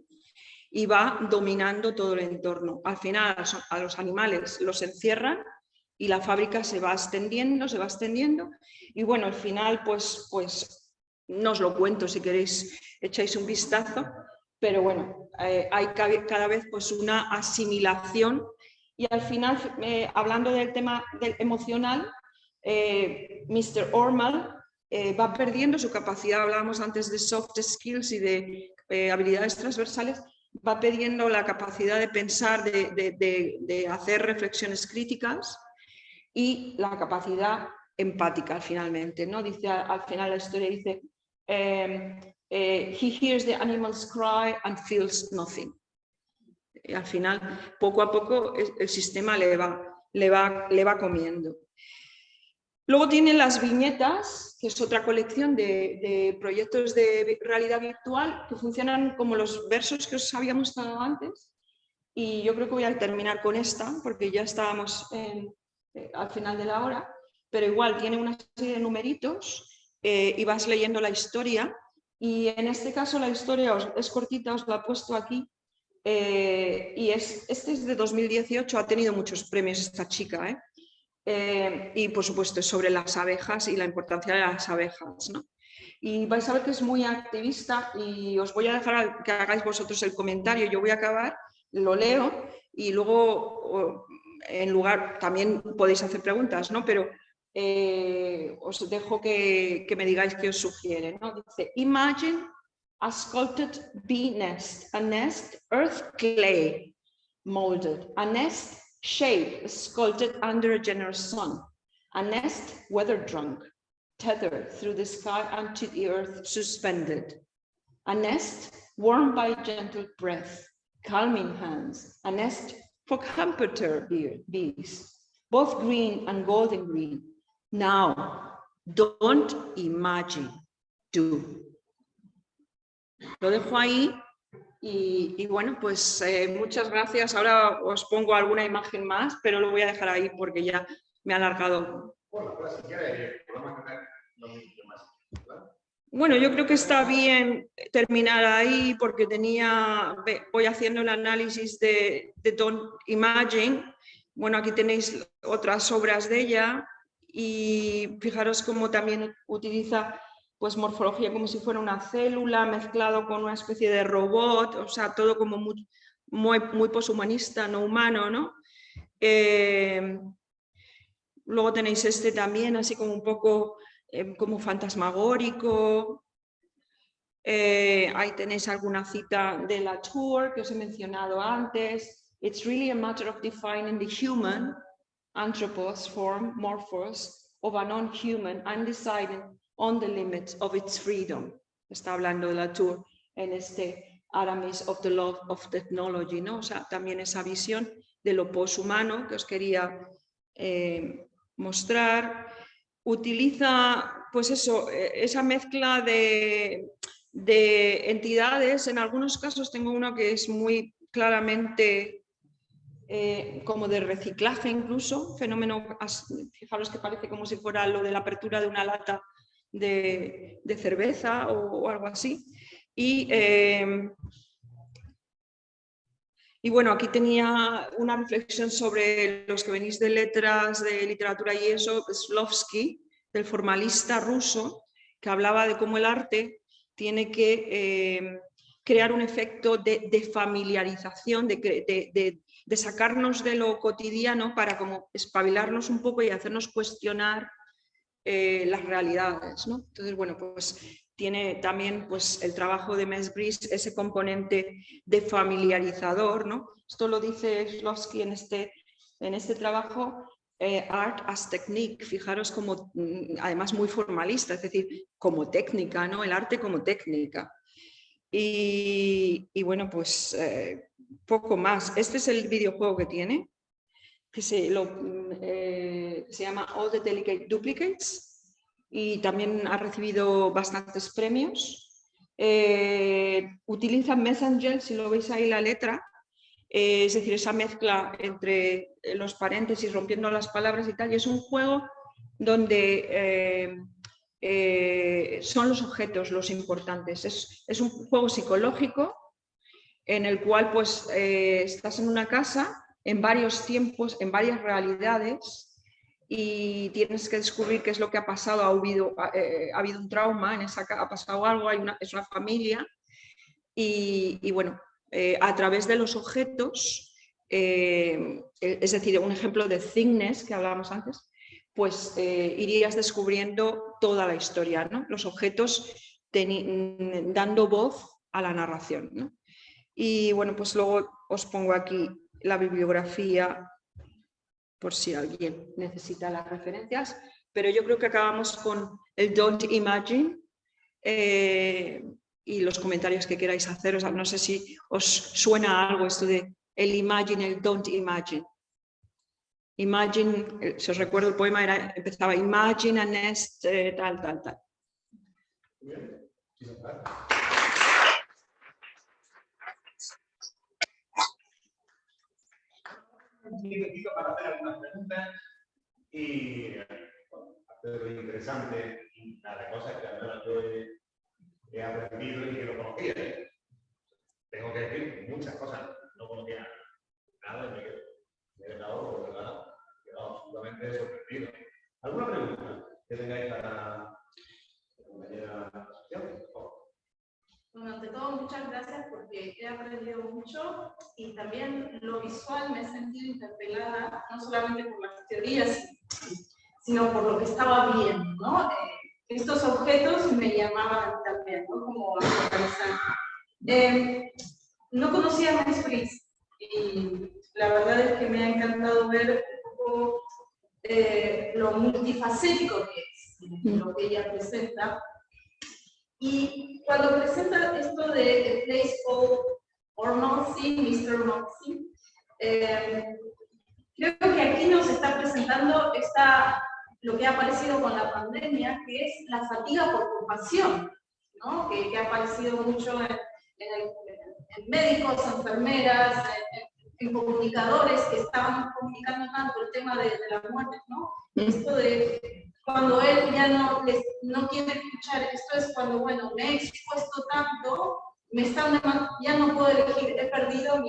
y va dominando todo el entorno. Al final a los animales los encierran y la fábrica se va extendiendo, y bueno, al final pues no os lo cuento, si queréis echáis un vistazo, pero bueno, hay cada vez pues una asimilación, y al final, hablando del tema emocional, Mr. Ormal va perdiendo su capacidad, hablábamos antes de soft skills y de habilidades transversales, va perdiendo la capacidad de pensar, de hacer reflexiones críticas y la capacidad empática finalmente, ¿no? Dice al final la historia, dice he hears the animals cry and feels nothing. Y al final, poco a poco, el sistema le va comiendo. Luego tiene las viñetas, que es otra colección de proyectos de realidad virtual que funcionan como los versos que os había mostrado antes. Y yo creo que voy a terminar con esta, porque ya estábamos al final de la hora. pero igual tiene una serie de numeritos y vas leyendo la historia. Y en este caso la historia es cortita, os la he puesto aquí. Y este es de 2018, ha tenido muchos premios esta chica, y por supuesto es sobre las abejas y la importancia de las abejas, ¿no? Y vais a ver que es muy activista y os voy a dejar que hagáis vosotros el comentario. Yo voy a acabar, lo leo y luego en lugar, también podéis hacer preguntas, ¿no? Pero os dejo que me digáis qué os sugiere, ¿no? Dice, imagine a sculpted bee nest, a nest earth clay molded, a nest shape sculpted under a generous sun, a nest weather drunk, tethered through the sky unto the earth suspended, a nest warmed by gentle breath, calming hands, a nest for comforter bees, both green and golden green. Now, don't imagine, do. Lo dejo ahí y bueno, pues muchas gracias. Ahora os pongo alguna imagen más, pero lo voy a dejar ahí porque ya me ha alargado. Bueno, yo creo que está bien terminar ahí porque voy haciendo el análisis de Don't Imagine. Bueno, aquí tenéis otras obras de ella y fijaros cómo también utiliza pues morfología como si fuera una célula mezclado con una especie de robot, o sea, todo como muy poshumanista, no humano, ¿no? Luego tenéis este también, así como un poco como fantasmagórico. Ahí tenéis alguna cita de Latour que os he mencionado antes. It's really a matter of defining the human, anthropos, form, morphos, of a non-human and deciding on the limits of its freedom. Está hablando de Latour en este Aramis of the Love of Technology, ¿no? O sea, también esa visión de lo poshumano que os quería mostrar. Utiliza, pues eso, esa mezcla de entidades. En algunos casos tengo uno que es muy claramente como de reciclaje incluso, fenómeno, fijaros que parece como si fuera lo de la apertura de una lata de cerveza o algo así. Y bueno, aquí tenía una reflexión sobre los que venís de letras, de literatura y eso, Shklovsky, del formalista ruso, que hablaba de cómo el arte tiene que crear un efecto de familiarización, de sacarnos de lo cotidiano para como espabilarnos un poco y hacernos cuestionar las realidades, ¿no? Entonces, bueno, pues tiene también pues, el trabajo de Mesbris ese componente de familiarizador, ¿no? Esto lo dice Shklovsky en este trabajo, Art as Technique, fijaros como, además muy formalista, es decir, como técnica, ¿no? El arte como técnica. Y bueno, pues poco más. Este es el videojuego que tiene, que se llama All the Delicate Duplicates y también ha recibido bastantes premios. Utiliza Messenger, si lo veis ahí la letra, es decir, esa mezcla entre los paréntesis, rompiendo las palabras y tal, y es un juego donde son los objetos los importantes. Es un juego psicológico en el cual pues estás en una casa en varios tiempos, en varias realidades y tienes que descubrir qué es lo que ha pasado. Ha habido un trauma, ha pasado algo, es una familia y bueno, a través de los objetos, es decir, un ejemplo de thickness que hablábamos antes, pues irías descubriendo toda la historia, ¿no? Los objetos dando voz a la narración, ¿no? Y bueno, pues luego os pongo aquí la bibliografía por si alguien necesita las referencias, pero yo creo que acabamos con el Don't Imagine y los comentarios que queráis hacer. O sea, no sé si os suena algo esto de el Imagine, el Don't Imagine. Imagine, si os recuerdo el poema empezaba Imagine a nest, tal, tal, tal. Un minutito para hacer algunas preguntas y de lo interesante y las cosas que al menos yo he aprendido y que no conocía. Tengo que decir muchas cosas, no conocía nada y me he quedado, por verdad, absolutamente sorprendido. ¿Alguna pregunta que tengáis para la compañera asociación? Bueno, ante todo, muchas gracias porque he aprendido mucho y también lo visual me he sentido interpelada, no solamente por las teorías, sino por lo que estaba viendo, ¿no? Estos objetos me llamaban también, ¿no? Como a localizar. No conocía a Max Frisch y la verdad es que me ha encantado ver un poco lo multifacético que es, lo que ella presenta. Y cuando presenta esto de The Place or Moxie, Mr. Moxie, creo que aquí nos está presentando lo que ha aparecido con la pandemia, que es la fatiga por compasión, ¿no? Que ha aparecido mucho en médicos, enfermeras, en comunicadores que estaban comunicando tanto el tema de la muerte, ¿no? Esto de cuando él ya no quiere escuchar, esto es cuando, bueno, me he expuesto tanto, ya no puedo elegir, he perdido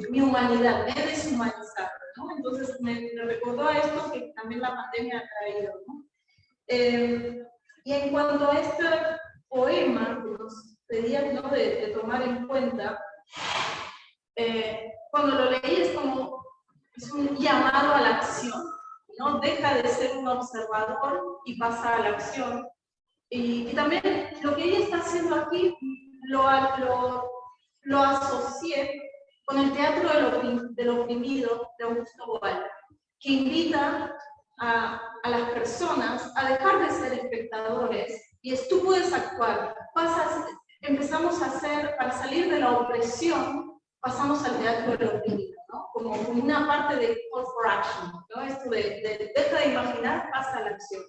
mi humanidad, me he deshumanizado, ¿no? Entonces me recordó a esto que también la pandemia ha traído, ¿no? Y en cuanto a este poema que nos pedían, ¿no? de tomar en cuenta, cuando lo leí es un llamado a la acción, ¿no? Deja de ser un observador y pasa a la acción. Y también lo que ella está haciendo aquí lo asocié con el teatro del oprimido de Augusto Boal, que invita a las personas a dejar de ser espectadores y tú puedes actuar. Empezamos a hacer, para salir de la opresión, pasamos al teatro del oprimido, ¿no? Como una parte de call for action, ¿no? Esto de deja de imaginar, pasa a la acción.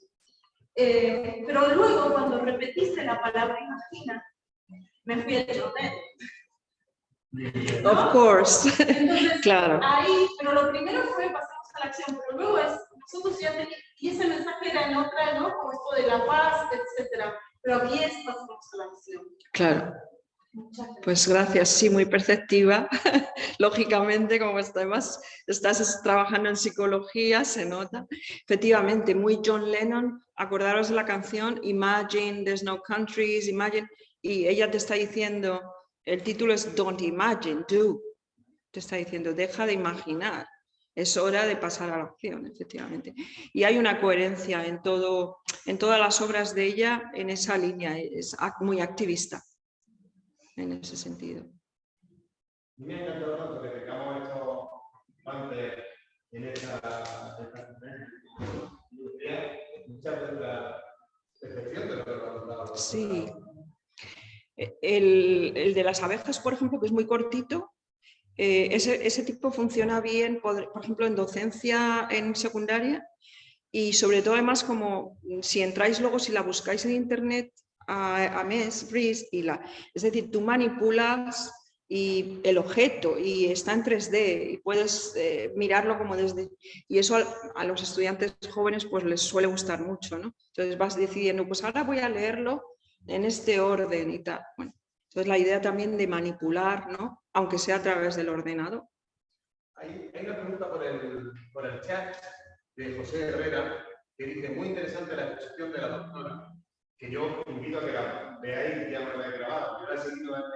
Pero luego, cuando repetiste la palabra imagina, me fui a John Lennon, ¿no? Of course. Entonces, claro. Ahí, pero lo primero fue pasamos a la acción, pero luego nosotros ya teníamos, y ese mensaje era en otra, ¿no? Como esto de la paz, etcétera. Pero aquí pasamos a la acción. Claro. Pues gracias, sí, muy perceptiva. Lógicamente, como además estás trabajando en psicología, se nota. Efectivamente, muy John Lennon. Acordaros de la canción Imagine, There's No Countries, Imagine. Y ella te está diciendo, el título es Don't Imagine, Do. Te está diciendo, deja de imaginar. Es hora de pasar a la acción, efectivamente. Y hay una coherencia en todas las obras de ella en esa línea. Es muy activista en ese sentido. Me ha encantado tanto que tengamos esto antes en esta muchas de la percepción de lo que nos ha dado. Sí. El de las abejas, por ejemplo, que es muy cortito, ese tipo funciona bien, por ejemplo, en docencia en secundaria y sobre todo además como si entráis luego, si la buscáis en internet, a Max Frisch es decir, tú manipulas y el objeto y está en 3D y puedes mirarlo como desde... Y eso a los estudiantes jóvenes pues les suele gustar mucho, ¿no? Entonces vas decidiendo, pues ahora voy a leerlo en este orden y tal. Bueno, entonces la idea también de manipular, ¿no? Aunque sea a través del ordenador. Hay una pregunta por el chat de José Herrera que dice, muy interesante la exposición de la doctora, que yo invito a que la veáis, ya me la he grabado, yo la he seguido en el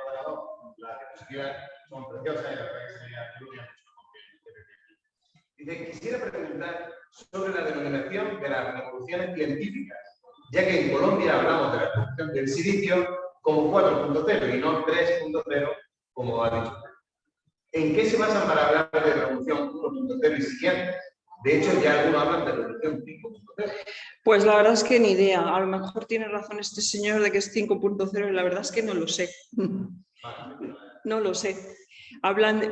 ordenador, las diapositivas son preciosas y la verdad que se atribuyen mucho. Dice, quisiera preguntar sobre la denominación de las revoluciones científicas, ya que en Colombia hablamos de la revolución del silicio como 4.0 y no 3.0, como ha dicho. ¿En qué se basan para hablar de revolución 1.0 y siguiente? De hecho, ya algunos hablan de revolución 5.0. Pues la verdad es que ni idea. A lo mejor tiene razón este señor de que es 5.0 y la verdad es que no lo sé. No lo sé.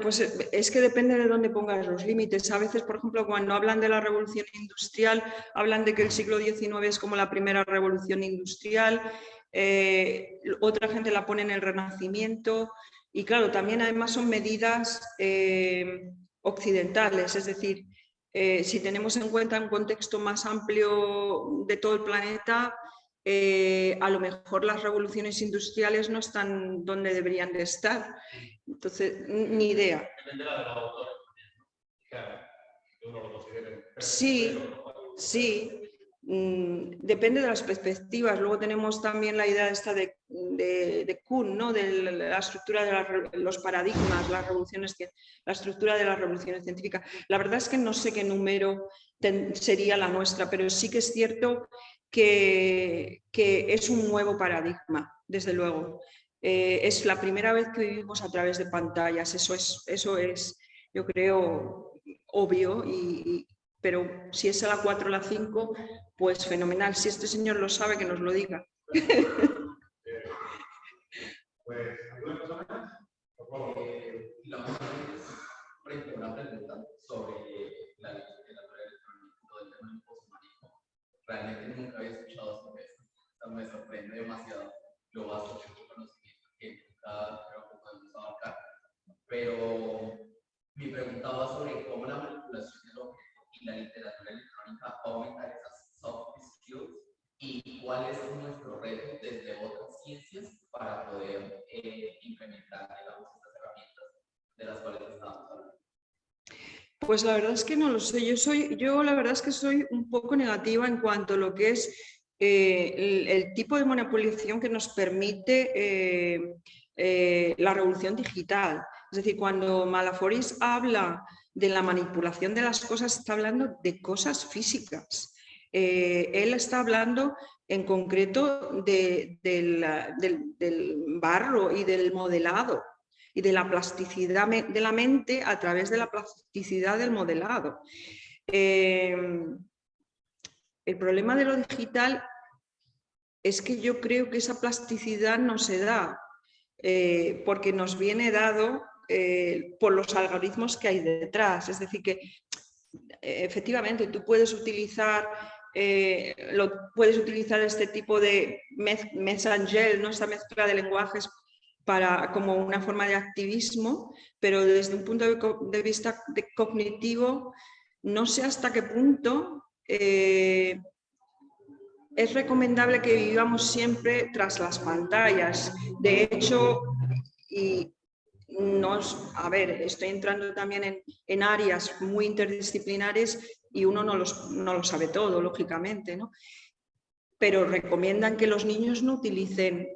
Pues es que depende de dónde pongas los límites. A veces, por ejemplo, cuando hablan de la revolución industrial, hablan de que el siglo XIX es como la primera revolución industrial. Otra gente la pone en el Renacimiento. Y claro, también además son medidas occidentales, es decir, Si tenemos en cuenta un contexto más amplio de todo el planeta, a lo mejor las revoluciones industriales no están donde deberían de estar. Entonces, ni idea. Dependerá de los autores. Claro, que uno lo considere. Sí, sí. Depende de las perspectivas. Luego tenemos también la idea esta de Kuhn, ¿no? De la estructura de los paradigmas, la estructura de las revoluciones científicas. La verdad es que no sé qué número sería la nuestra, pero sí que es cierto que es un nuevo paradigma, desde luego. Es la primera vez que vivimos a través de pantallas. Eso es, yo creo, obvio, pero si es a la 4 o la 5, pues fenomenal. Si este señor lo sabe, que nos lo diga. Pues, ¿alguna cosa más? Por favor. Una pregunta sobre la literatura electrónica del tema del posthumanismo. Realmente nunca había escuchado sobre esto. Me sorprende demasiado lo vasto que es el conocimiento que creo que podemos abarcar. Pero mi pregunta va sobre cómo la manipulación del objeto y la literatura electrónica aumentan esas soft skills y cuál es nuestro reto desde otras ciencias para poder implementar, digamos, estas herramientas de las cuales estábamos hablando. Pues la verdad es que no lo sé. Yo la verdad es que soy un poco negativa en cuanto a lo que es el tipo de manipulación que nos permite la revolución digital. Es decir, cuando Malaforis habla de la manipulación de las cosas, está hablando de cosas físicas. Él está hablando en concreto del barro y del modelado y de la plasticidad de la mente a través de la plasticidad del modelado. El problema de lo digital es que yo creo que esa plasticidad no se da porque nos viene dado por los algoritmos que hay detrás. Es decir, que efectivamente tú puedes utilizar este tipo de messenger, ¿no? Esta mezcla de lenguajes como una forma de activismo, pero desde un punto de vista cognitivo, no sé hasta qué punto es recomendable que vivamos siempre tras las pantallas. De hecho, estoy entrando también en áreas muy interdisciplinares y uno no lo sabe todo, lógicamente, ¿no? Pero recomiendan que los niños no utilicen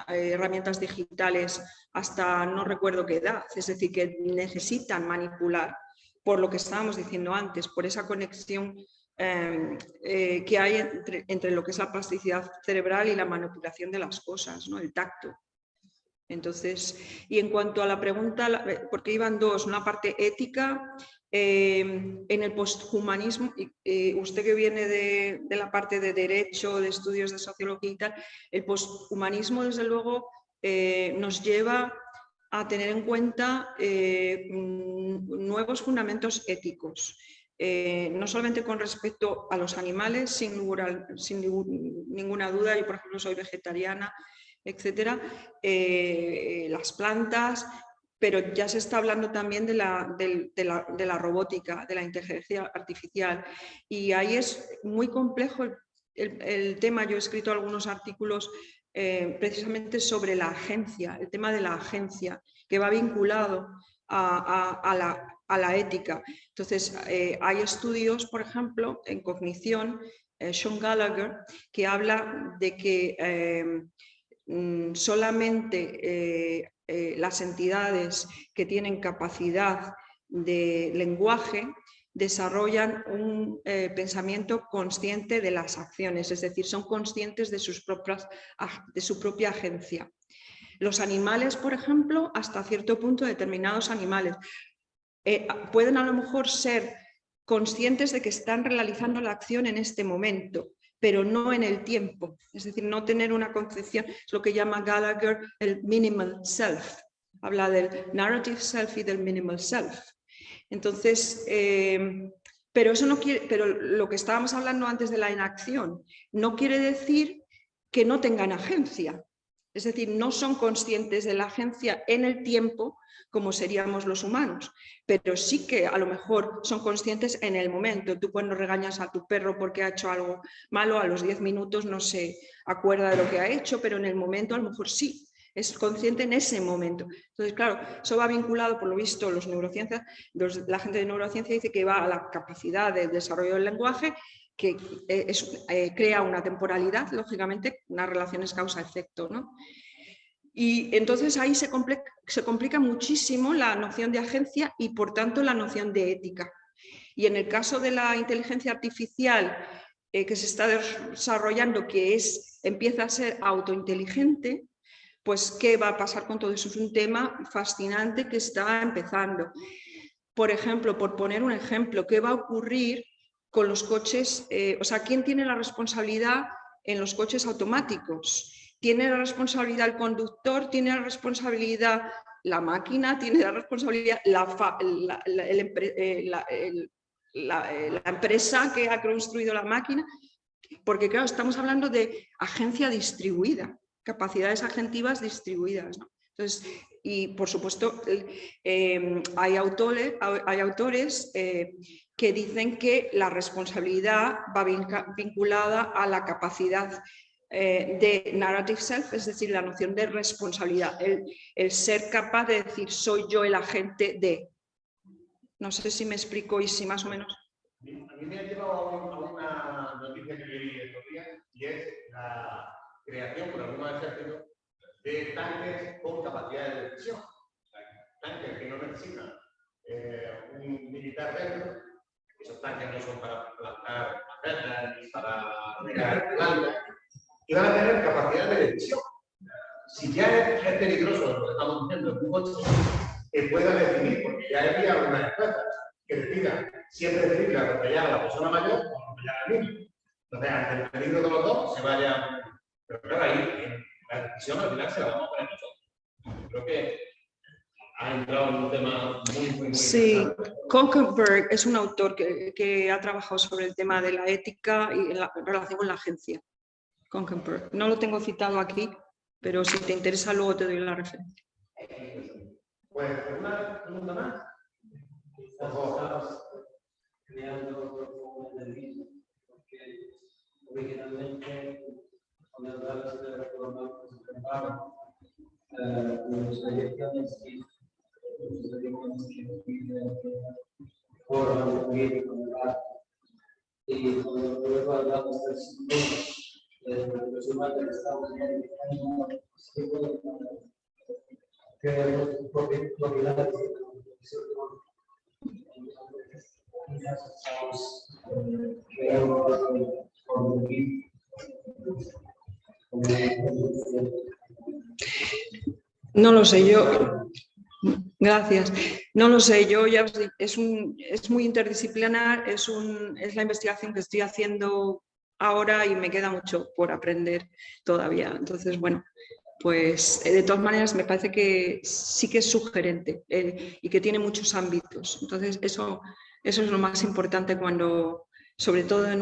herramientas digitales hasta no recuerdo qué edad, es decir, que necesitan manipular, por lo que estábamos diciendo antes, por esa conexión que hay entre lo que es la plasticidad cerebral y la manipulación de las cosas, ¿no? El tacto. Entonces, y en cuanto a la pregunta, porque iban dos, una parte ética, en el posthumanismo, usted que viene de la parte de derecho, de estudios de sociología y tal, el posthumanismo desde luego nos lleva a tener en cuenta nuevos fundamentos éticos, no solamente con respecto a los animales, sin ninguna duda. Yo, por ejemplo, soy vegetariana, etcétera, las plantas, pero ya se está hablando también de la robótica, de la inteligencia artificial, y ahí es muy complejo el tema. Yo he escrito algunos artículos precisamente sobre la agencia, el tema de la agencia, que va vinculado a la ética. Entonces, hay estudios, por ejemplo, en cognición, Sean Gallagher, que habla de que solamente las entidades que tienen capacidad de lenguaje desarrollan un pensamiento consciente de las acciones, es decir, son conscientes de su propia agencia. Los animales, por ejemplo, hasta cierto punto, determinados animales pueden a lo mejor ser conscientes de que están realizando la acción en este momento, pero no en el tiempo, es decir, no tener una concepción, es lo que llama Gallagher el minimal self, habla del narrative self y del minimal self. Entonces, pero eso no quiere, pero lo que estábamos hablando antes de la inacción, no quiere decir que no tengan agencia. Es decir, no son conscientes de la agencia en el tiempo como seríamos los humanos, pero sí que a lo mejor son conscientes en el momento. Tú cuando regañas a tu perro porque ha hecho algo malo, a los 10 minutos no se acuerda de lo que ha hecho, pero en el momento a lo mejor sí, es consciente en ese momento. Entonces, claro, eso va vinculado, por lo visto, la gente de neurociencia dice que va a la capacidad de desarrollo del lenguaje, que crea una temporalidad, lógicamente, unas relaciones causa-efecto, ¿no? Y entonces ahí se complica muchísimo la noción de agencia y, por tanto, la noción de ética. Y en el caso de la inteligencia artificial que se está desarrollando, que empieza a ser autointeligente, pues ¿qué va a pasar con todo eso? Es un tema fascinante que está empezando. Por ejemplo, por poner un ejemplo, ¿qué va a ocurrir con los coches? O sea, ¿quién tiene la responsabilidad en los coches automáticos? ¿Tiene la responsabilidad el conductor? ¿Tiene la responsabilidad la máquina? ¿Tiene la responsabilidad la empresa que ha construido la máquina? Porque, claro, estamos hablando de agencia distribuida, capacidades agentivas distribuidas, ¿no? Entonces, y por supuesto, hay autores que dicen que la responsabilidad va vinculada a la capacidad de narrative self, es decir, la noción de responsabilidad, el ser capaz de decir soy yo el agente de. No sé si me explico y si más o menos. A mí me ha llevado a una noticia que leí estos días y es la creación por algunos ejércitos de tanques con capacidad de decisión. Tanques que no necesitan un militar dentro. Esos tanques no son para plantar macetas ni para regar plantas. Y van a tener capacidad de decisión. Si ya es peligroso lo que estamos diciendo, un coche que pueda decidir, porque ya había algunas encuestas que decidan si es preferible atropellar a la persona mayor o atropellar al niño. Entonces, ante el peligro de los dos, se vaya. Pero claro, ahí la decisión al final se la vamos a poner nosotros. Creo que ha entrado en un tema muy sí, Konkenberg es un autor que ha trabajado sobre el tema de la ética y la relación con la agencia. Konkenberg. No lo tengo citado aquí, pero si te interesa luego te doy la referencia. Pues, ¿una pregunta más? Por favor. Creando el mismo, porque originalmente cuando hablas de reforma que se prepara, los proyectos que forman un bien y cuando luego hablamos del sistema, los humanos estamos identificando que los propiedades no lo sé, yo. Gracias. No lo sé, yo ya es muy interdisciplinar, es la investigación que estoy haciendo ahora y me queda mucho por aprender todavía. Entonces, bueno, pues de todas maneras me parece que sí que es sugerente y que tiene muchos ámbitos. Entonces, eso es lo más importante cuando, sobre todo en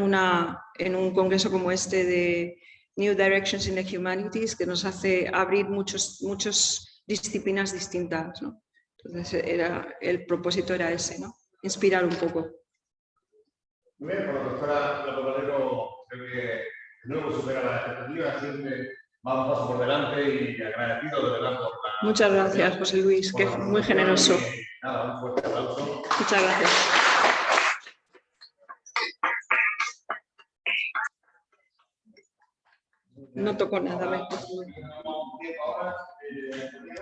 un congreso como este de New Directions in the Humanities, que nos hace abrir muchas disciplinas distintas, ¿no? Entonces el propósito era ese, ¿no? Inspirar un poco. Muy bien, por la doctora Lapapalero, creo que de nuevo supera las expectativas, siempre va un paso por delante y agradecido de verdad por la... Muchas gracias, José Luis, que es muy generoso. Nada, un fuerte aplauso. Muchas gracias. No toco nada, ¿ves?